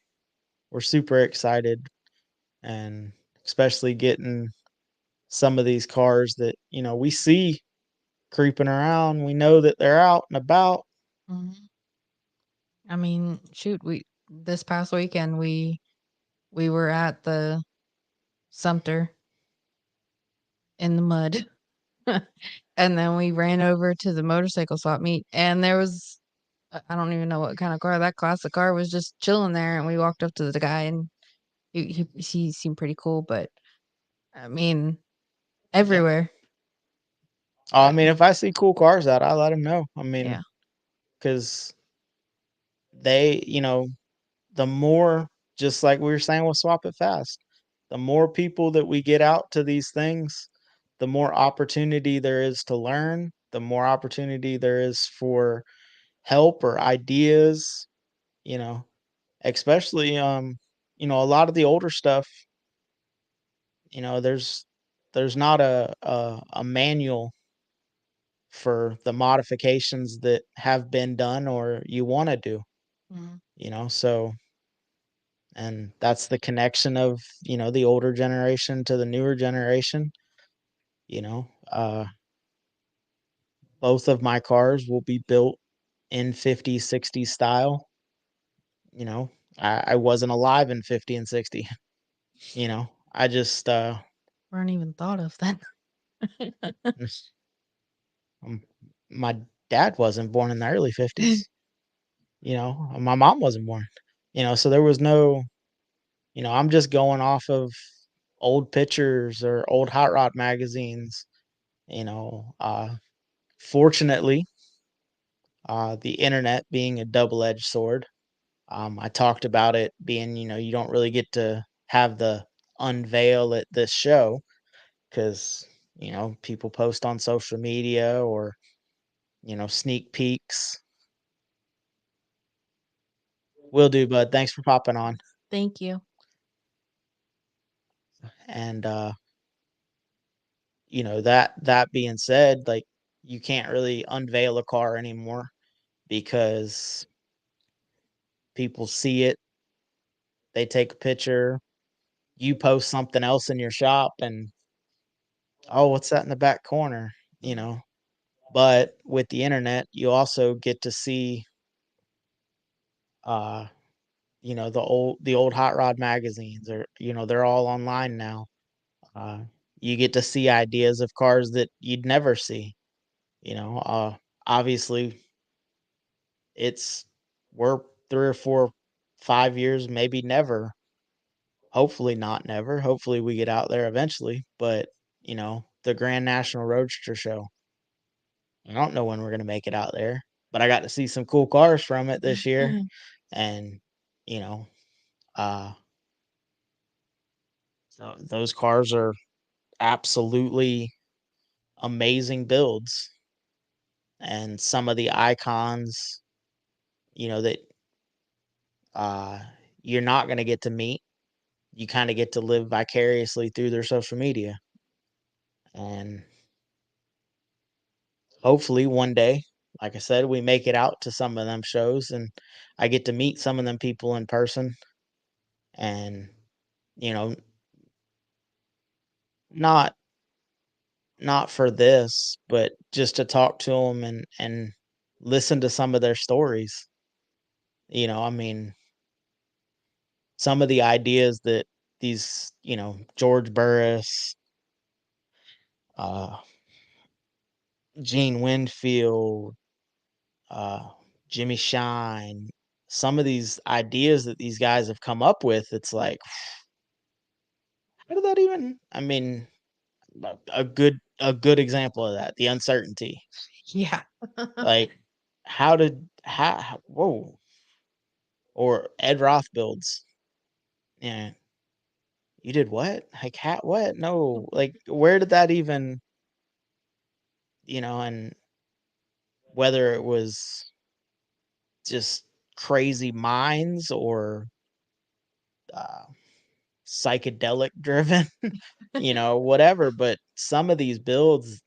super excited, and especially getting some of these cars that, we see creeping around. We know that they're out and about. Mhm. I mean, shoot, we this past weekend, we were at the Sumter in the mud, and then we ran over to the motorcycle swap meet, and there was I don't even know what kind of car, that classic car was just chilling there, and we walked up to the guy, and he seemed pretty cool, but, I mean, Yeah. everywhere. Oh, I Uh, mean, if I see cool cars out, I let them know. I mean, yeah. because they, the more, just like we were saying with Swap It Fast, the more people that we get out to these things, the more opportunity there is to learn, the more opportunity there is for help or ideas, you know, especially, a lot of the older stuff, there's not a manual for the modifications that have been done or you want to do, Mhm. so, and that's the connection of, the older generation to the newer generation, you know. Both of my cars will be built in 50s, 60s style, you know. I wasn't alive in 50 and 60, I just Weren't even thought of that. um, my dad wasn't born in the early 50s, my mom wasn't born, so there was no, I'm just going off of old pictures or old hot rod magazines, you know. Fortunately, the internet being a double-edged sword, I talked about it being, you don't really get to have the unveil at this show because, people post on social media or, sneak peeks. Will do, bud. Thanks for popping on. Thank you. And that being said, like, you can't really unveil a car anymore because people see it, they take a picture, you post something else in your shop, and oh, what's that in the back corner? You Mhm. know, but with the internet, you also get to see, uh, the old hot rod magazines, or they're all online now. Uh, you get to see ideas of cars that you'd never see. Obviously, it's we're 3 or 4, 5 years, maybe never. Hopefully not never. Hopefully we get out there eventually. But the Grand National Roadster Show, I don't know when we're gonna make it out there, but I got to see some cool cars from it this year, and you know, uh, those cars are absolutely amazing builds, and some of the icons, that uh, you're not gonna get to meet. You kind of get to live vicariously through their social media, and hopefully one day, like I said, we make it out to some of them shows, and I get to meet some of them people in person, and you know not not for this, but just to talk to them and listen to some of their stories. I mean, some of the ideas that these, George Burris, uh, Gene Winfield, uh, Jimmy Shine, some of these ideas that these guys have come up with, it's like, how did that even? I mean, a good example of that, the uncertainty. Yeah. Like, whoa, or Ed Roth builds. Yeah, you did what? Like, what? No, like, where did that even? And whether it was just crazy minds or uh, psychedelic driven, whatever. But some of these builds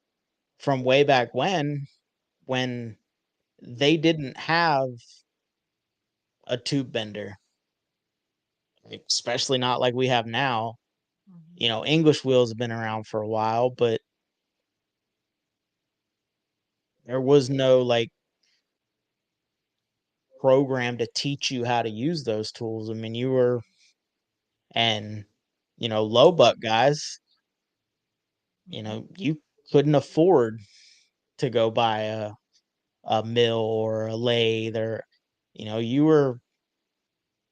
from way back when they didn't have a tube bender. especially not like we have now. Mhm. You know, English wheels have been around for a while, but there was no like program to teach you how to use those tools. I mean, you were and low buck guys, Mhm. you couldn't afford to go buy a mill or a lathe or you were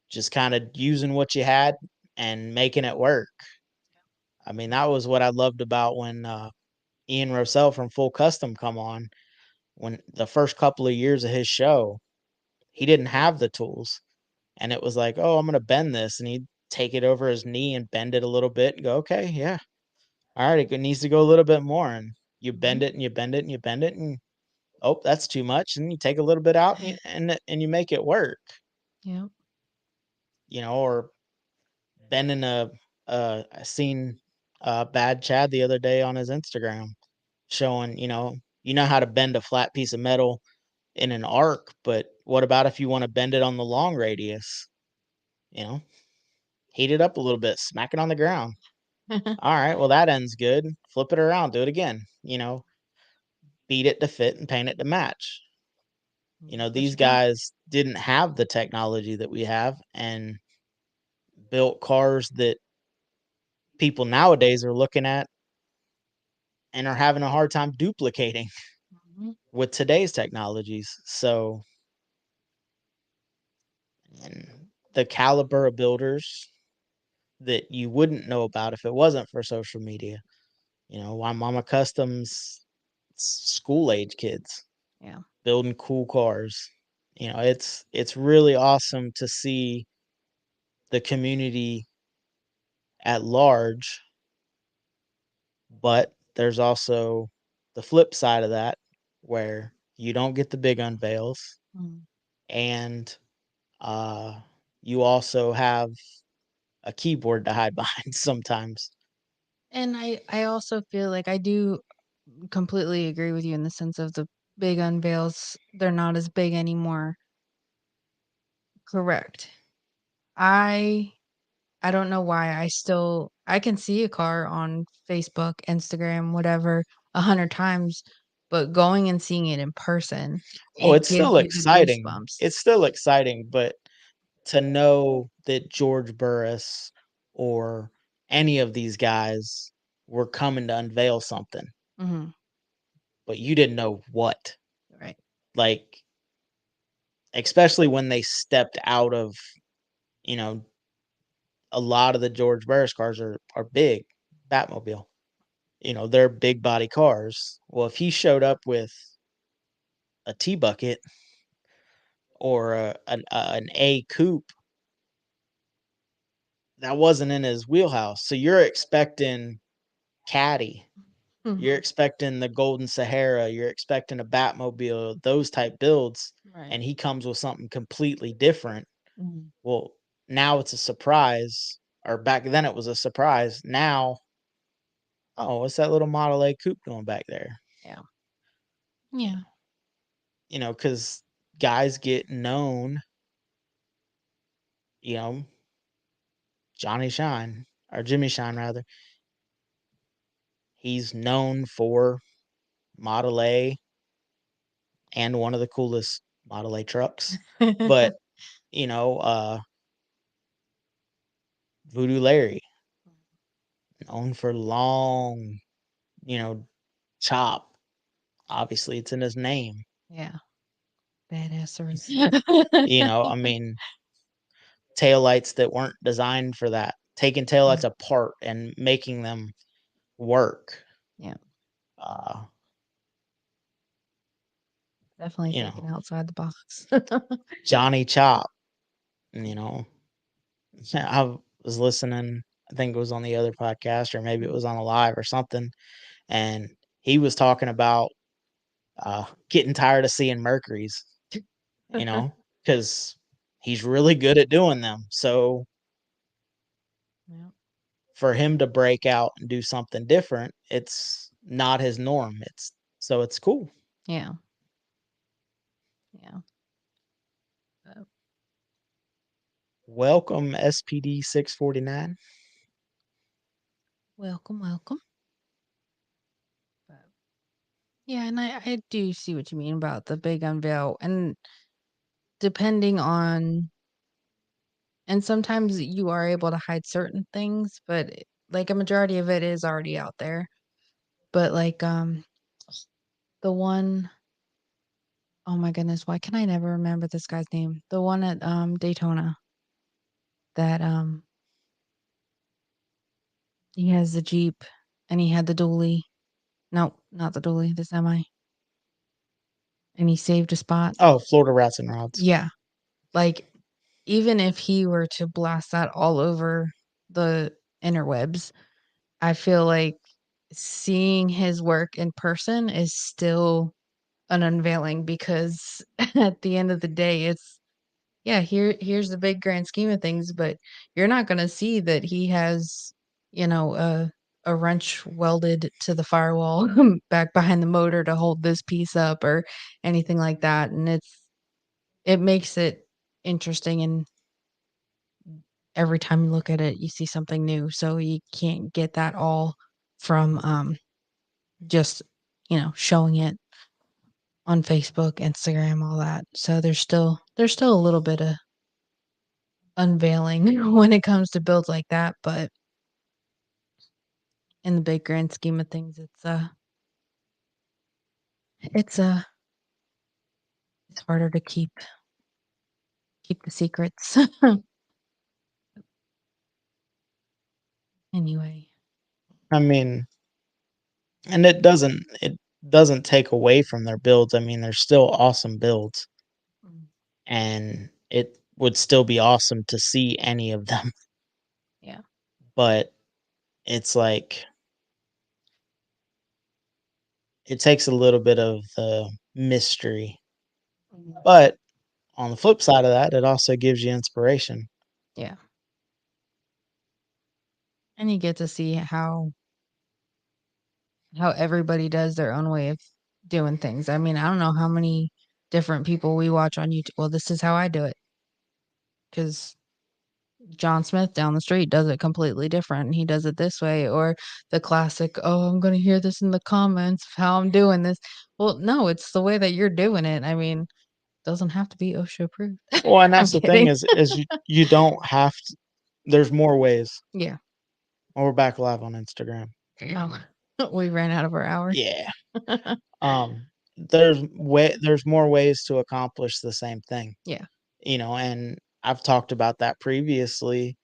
just kind of using what you had and making it work. I mean, that was what I loved about when Ian Rossell from Full Custom come on. When the first couple of years of his show, he didn't have the tools, and it was like, "Oh, I'm gonna bend this," and he'd take it over his knee and bend it a little bit and go, "Okay, yeah, all right, it needs to go a little bit more," and you bend Mhm. it and you bend it and you bend it, and oh, that's too much, and you take a little bit out and you make it work, Yep. or bending I seen Bad Chad the other day on his Instagram showing, you know how to bend a flat piece of metal in an arc, but what about if you want to bend it on the long radius? You know, heat it up a little bit, smack it on the ground. All right, well that ends good. Flip it around, do it again. Beat it to fit and paint it to match. That's what These you got. guys didn't have the technology that we have and built cars that people nowadays are looking at and are having a hard time duplicating Mhm. with today's technologies. So, and the caliber of builders that you wouldn't know about if it wasn't for social media. Why Mama Customs school age kids Yeah. building cool cars. It's really awesome to see the community at large, but there's also the flip side of that where you don't get the big unveils Mhm. and uh you also have a keyboard to hide behind sometimes. And I also feel like I do completely agree with you in the sense of the big unveils, they're not as big anymore. Correct. I I don't know why I can see a car on Facebook, Instagram, whatever, 100 times, but going and seeing it in person, Oh, it it's gives still you the exciting. goosebumps. It's still exciting, but to know that George Burris or any of these guys were coming to unveil something, Mhm. but you didn't know what. Right. Like, especially when they stepped out of, you know, a lot of the George Burris cars are big, Batmobile. They're big body cars. Well, if he showed up with a T bucket or an A coupe, that wasn't in his wheelhouse. So you're expecting Caddy. You're Mhm. expecting the Golden Sahara, you're expecting a Batmobile, those type builds, Right. and he comes with something completely different. Mhm. Well, now it's a surprise, or back then it was a surprise. Now, oh, what's that little Model A coupe doing back there? Yeah. Yeah. Because guys get known, you know, Johnny Shine or Jimmy Shine rather. He's known for Model A and one of the coolest Model A trucks. But, you know, uh Voodoo Larry, known for long, you know, chop. Obviously, it's in his name. Yeah. Badassery. I mean, taillights that weren't designed for that, taking taillights Mm. apart and making them work. Yeah. Uh, Definitely you thinking know, outside the box. Johnny Chop, you know, I was listening, I think it was on the other podcast or maybe it was on a live or something, and he was talking about getting tired of seeing Mercuries, because he's really good at doing them. So Yeah. for him to break out and do something different, it's not his norm. It's cool. Yeah. Yeah. Welcome SPD 649. Welcome, welcome. But yeah, and I do see what you mean about the big unveil, and depending on and sometimes you are able to hide certain things, but like a majority of it is already out there. But like the one oh my goodness, why can I never remember this guy's name? The one at Daytona that he has the Jeep and he had the dually. No, not the dually, the semi. And he saved a spot. Oh, Florida Rats and Rods. Yeah. Like even if he were to blast that all over the interwebs, I feel like seeing his work in person is still an unveiling because at the end of the day, it's yeah, here's the big grand scheme of things, but you're not gonna see that he has, you know, a wrench welded to the firewall back behind the motor to hold this piece up or anything like that. And it makes it interesting, and every time you look at it, you see something new. So you can't get that all from just, showing it on Facebook, Instagram, all that. So there's still a little bit of unveiling when it comes to builds like that, but in the big grand scheme of things, it's it's harder to keep the secrets. Anyway. I mean, and it doesn't take away from their builds. I mean, they're still awesome builds, Mm, and it would still be awesome to see any of them, yeah. but it's like it takes a little bit of the mystery. Mhm. But on the flip side of that, it also gives you inspiration. Yeah. And you get to see how everybody does their own way of doing things. I mean, I don't know how many different people we watch on YouTube. Well, this is how I do it because John Smith down the street does it completely different. He does it this way, or the classic, "Oh, I'm gonna hear this in the comments of how I'm doing this." Well, no, it's the way that you're doing it. I mean, doesn't have to be OSHA approved. Well, and I'm that's the thing kidding. is you don't have to. There's more ways. Yeah. Oh, we're back live on Instagram. No. We ran out of our hour. Yeah. There's more ways to accomplish the same thing, Yeah. and I've talked about that previously.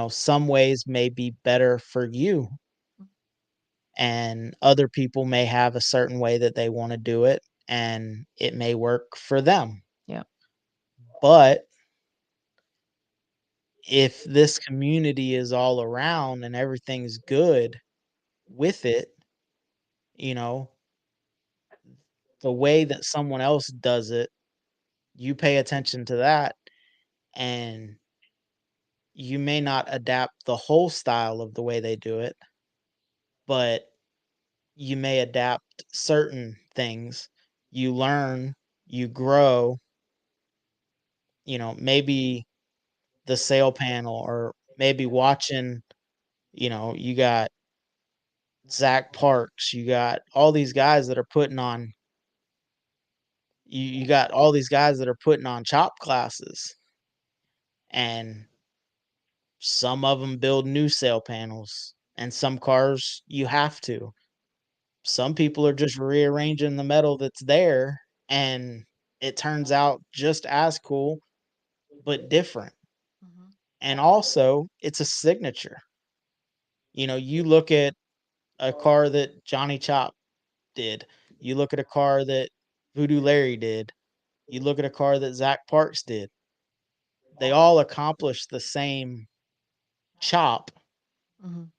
Some ways may be better for you, and other people may have a certain way that they want to do it, and it may work for them. Yeah. But if this community is all around and everything's good with it, you know, the way that someone else does it, you pay attention to that, and you may not adapt the whole style of the way they do it, but you may adapt certain things. You learn, you grow, maybe the sail panel, or maybe watching, you got Zach Parks, you got all these guys that are putting on you got all these guys that are putting on chop classes, and some of them build new sail panels, and some cars you have to. Some people are just rearranging the metal that's there, and it turns out just as cool, but different. Mhm. And also, it's a signature. You look at a car that Johnny Chop did, you look at a car that Voodoo Larry did, you look at a car that Zach Parks did. They all accomplished the same chop, Mhm.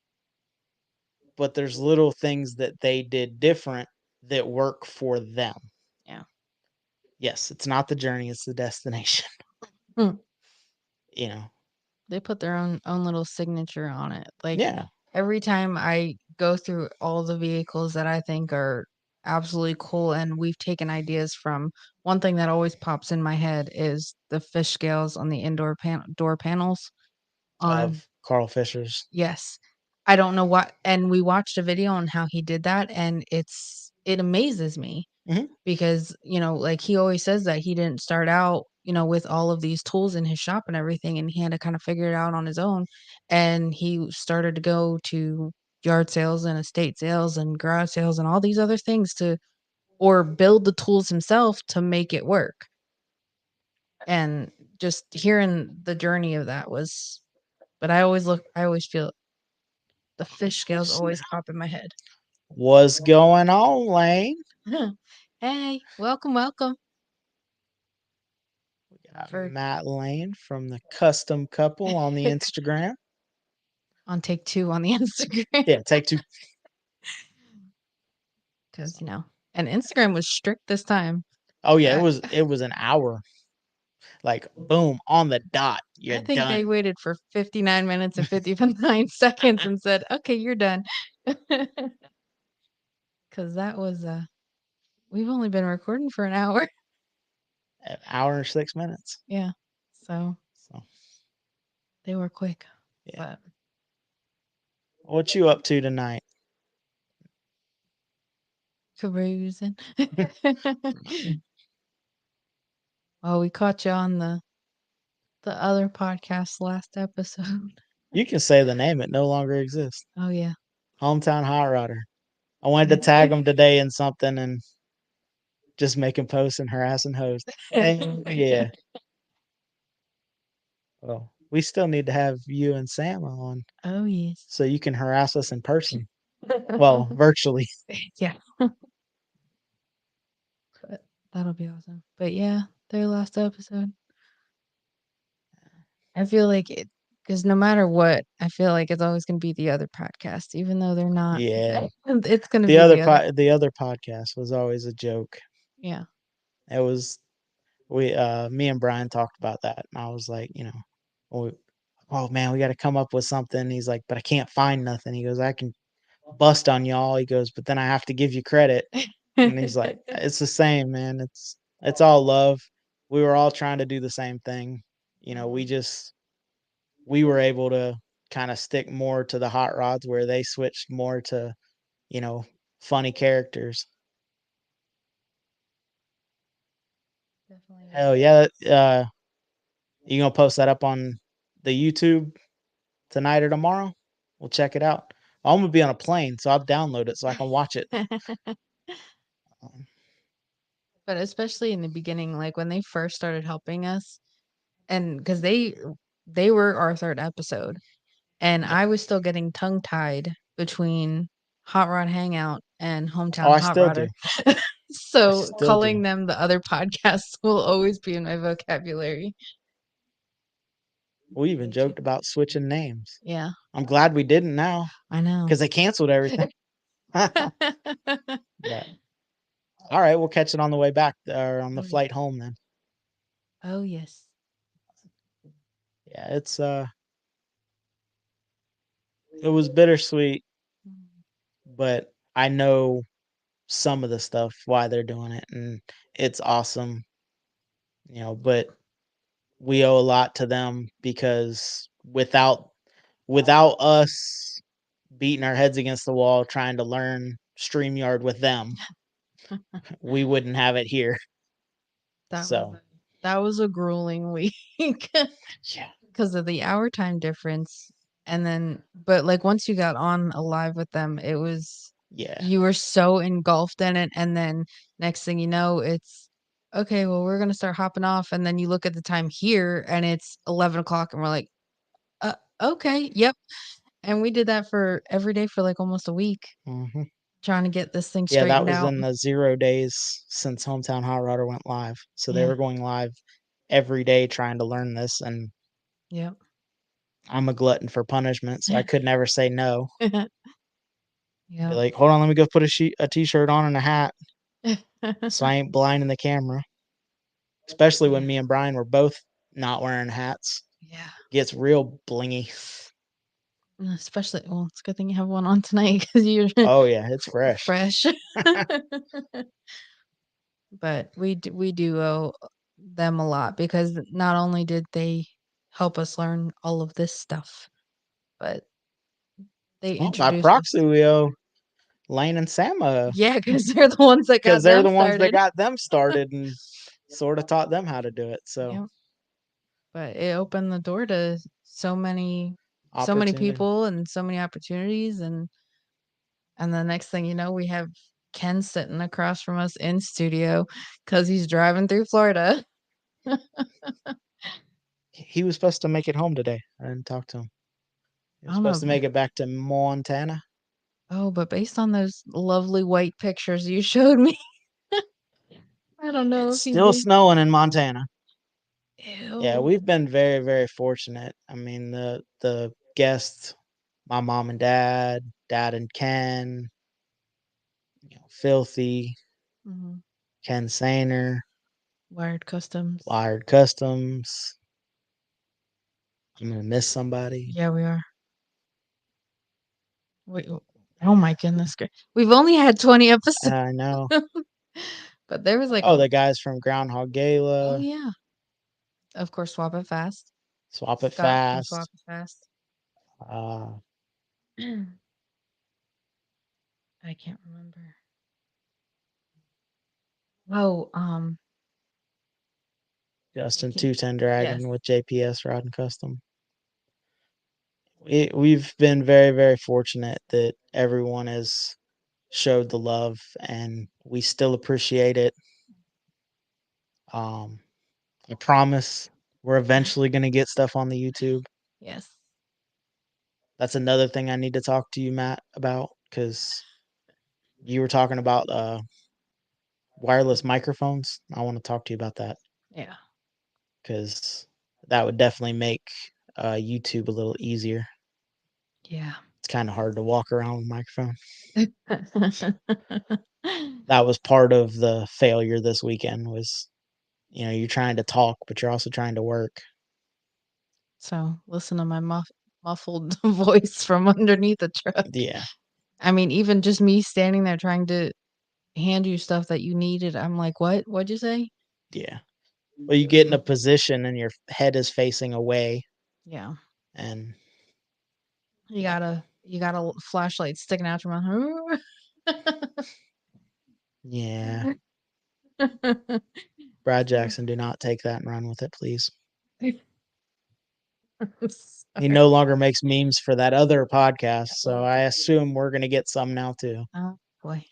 but there's little things that they did different that work for them. Yeah. Yes, it's not the journey, it's the destination, Mm. you know? They put their own little signature on it. Like Yeah. every time I go through all the vehicles that I think are absolutely cool, and we've taken ideas from one thing that always pops in my head is the fish scales on the indoor door panels on. Of Carl Fisher's. Yes. I don't know what, and we watched a video on how he did that, and it amazes me Mhm. because, like, he always says that he didn't start out, with all of these tools in his shop and everything, and he had to kinda figure it out on his own, and he started to go to yard sales and estate sales and garage sales and all these other things to or build the tools himself to make it work, and just hearing the journey of that was but I always feel the fish scales always pop in my head. What's going on, Lane? Hey, welcome, welcome. We got For Matt Lane from the Custom Couple on the Instagram. on take 2 on the Instagram, Yeah, take 2. because and Instagram was strict this time. Oh, yeah, I it was an hour. Like, boom, on the dot, I you're think they done. waited for 59 minutes and 59 seconds and said, "Okay, you're done." Because that was, we've only been recording for an hour. An hour and 6 minutes. Yeah, so So, they were quick, yeah. but What you up to tonight? cruising. Well, we caught you on the other podcast last episode. You can say the name, it no longer exists. Oh, yeah. Hometown Hot Rodder. I wanted to tag him today in something and just making posts and harassing hosts. Yeah. Well, we still need to have you and Sam on Oh, yes. so you can harass us in person. Well, virtually. Yeah. But that'll be awesome. But yeah, their last episode. I feel like it because no matter what, I feel like it's always gonna be the other podcast, even though they're not. Yeah. It's gonna be the other. The other podcast was always a joke. Yeah. It was me and Brian talked about that and I was like, we, oh man, we got to come up with something. He's like, but I can't find nothing. He goes, I can bust on y'all. He goes, but then I have to give you credit. And he's like, it's the same, man. It's all love. We were all trying to do the same thing. We were able to kind of stick more to the hot rods where they switched more to, you know, funny characters. Definitely. Hell yeah. You gonna post that up on the YouTube tonight or tomorrow? We'll check it out. I'm gonna be on a plane, so I'll download it so I can watch it. Um, But especially in the beginning, like when they first started helping us, and because they were our third episode, and yeah. I was still getting tongue tied between Hot Rod Hangout and Oh, Hometown I Hot still do. Rodder. I So still do. calling them the other podcasts will always be in my vocabulary. We even joked about switching names. Yeah, I'm glad we didn't now I know. because they canceled everything. But all right, we'll catch it on the way back or on the Oh, yeah. flight home then. Oh, yes. Yeah, it was bittersweet, Mm. but I know some of the stuff why they're doing it and it's awesome, but we owe a lot to them because without us beating our heads against the wall trying to learn StreamYard with them, we wouldn't have it here. That was So, that was a grueling week yeah. because of the hour time difference, and then but, like, once you got on alive with them, it was Yeah. you were so engulfed in it, and then next thing you know, it's, "Okay, well, we're gonna start hopping off," and then you look at the time here, and it's 11 o'clock, and we're like, okay, yep," and we did that for every day for, like, almost a week, Mhm. trying to get this thing Yeah, that straightened was out. in the 0 days since Hometown Hot Rodder went live. So they Yeah, were going live every day trying to learn this, and yep. I'm a glutton for punishment, so I could never say no. Be Yep. like, "Hold on, let me go put a t-shirt on and a hat so I ain't blinding the camera." Especially when Yeah. me and Brian were both not wearing hats. Yeah. Gets real blingy. Especially well, it's a good thing you have one on tonight because you're Oh yeah, it's fresh. fresh. But we do owe them a lot because not only did they help us learn all of this stuff, but they Well, by introduced us. proxy, we owe Lane and Sam Yeah, because they're the ones that got because they're them the ones that started. got them started and sort of taught them how to do it. So Yep. But it opened the door to so many opportunity. people and so many opportunities and the next thing you know, we have Ken sitting across from us in studio because he's driving through Florida. He was supposed to make it home today. I didn't talk to him. He I was don't know. supposed to make it back to Montana. Oh, but based on those lovely white pictures you showed me, I don't know It's if he's still in. snowing in Montana. Yeah, Ew. we've been very, very fortunate. I mean, the guests, my mom and dad and Ken, Filthy, Mhm. Ken Sainer, Wired Customs. Wired Customs. I'm gonna miss somebody. Yeah, we are. Wait, oh my goodness. We've only had 20 episodes, I know. but there was like, Oh, the guys from Groundhog oh Gala, yeah, of course, Swap It Fast. Swap It Scott from Swap Fast. It Fast. Uh, I can't remember. Oh, Justin can't, 210 yes, Dragon with JPS Rod and Custom. We've been very, very fortunate that everyone has showed the love and we still appreciate it. I promise we're eventually going to get stuff on the YouTube. yes. That's another thing I need to talk to you, Matt, about because you were talking about wireless microphones. I want to talk to you about that Yeah. because that would definitely make YouTube a little easier. Yeah. It's kind of hard to walk around with a microphone. That was part of the failure this weekend was, you're trying to talk, but you're also trying to work. So listen to my muffled voice from underneath the truck. Yeah. I mean, even just me standing there trying to hand you stuff that you needed, I'm like, what? What'd you say? Yeah. Well, you get in a position and your head is facing away Yeah. and You got a flashlight sticking out your mouth. yeah. Brad Jackson, do not take that and run with it, please. He no longer makes memes for that other podcast, so I assume we're going to get some now too. Oh boy.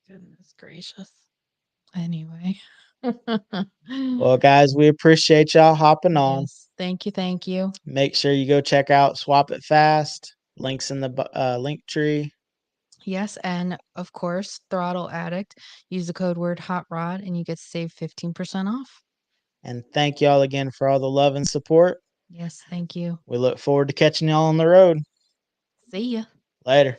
Goodness gracious. Anyway. Well, guys, we appreciate y'all hopping on. Yes. Thank you. Thank you. Make sure you go check out Swap It Fast. Links in the link tree. Yes, and of course, Throttle Addict. Use the code word Hot Rod and you get to save 15% off. And thank y'all again for all the love and support. Yes, thank you. We look forward to catching y'all on the road. See ya. Later.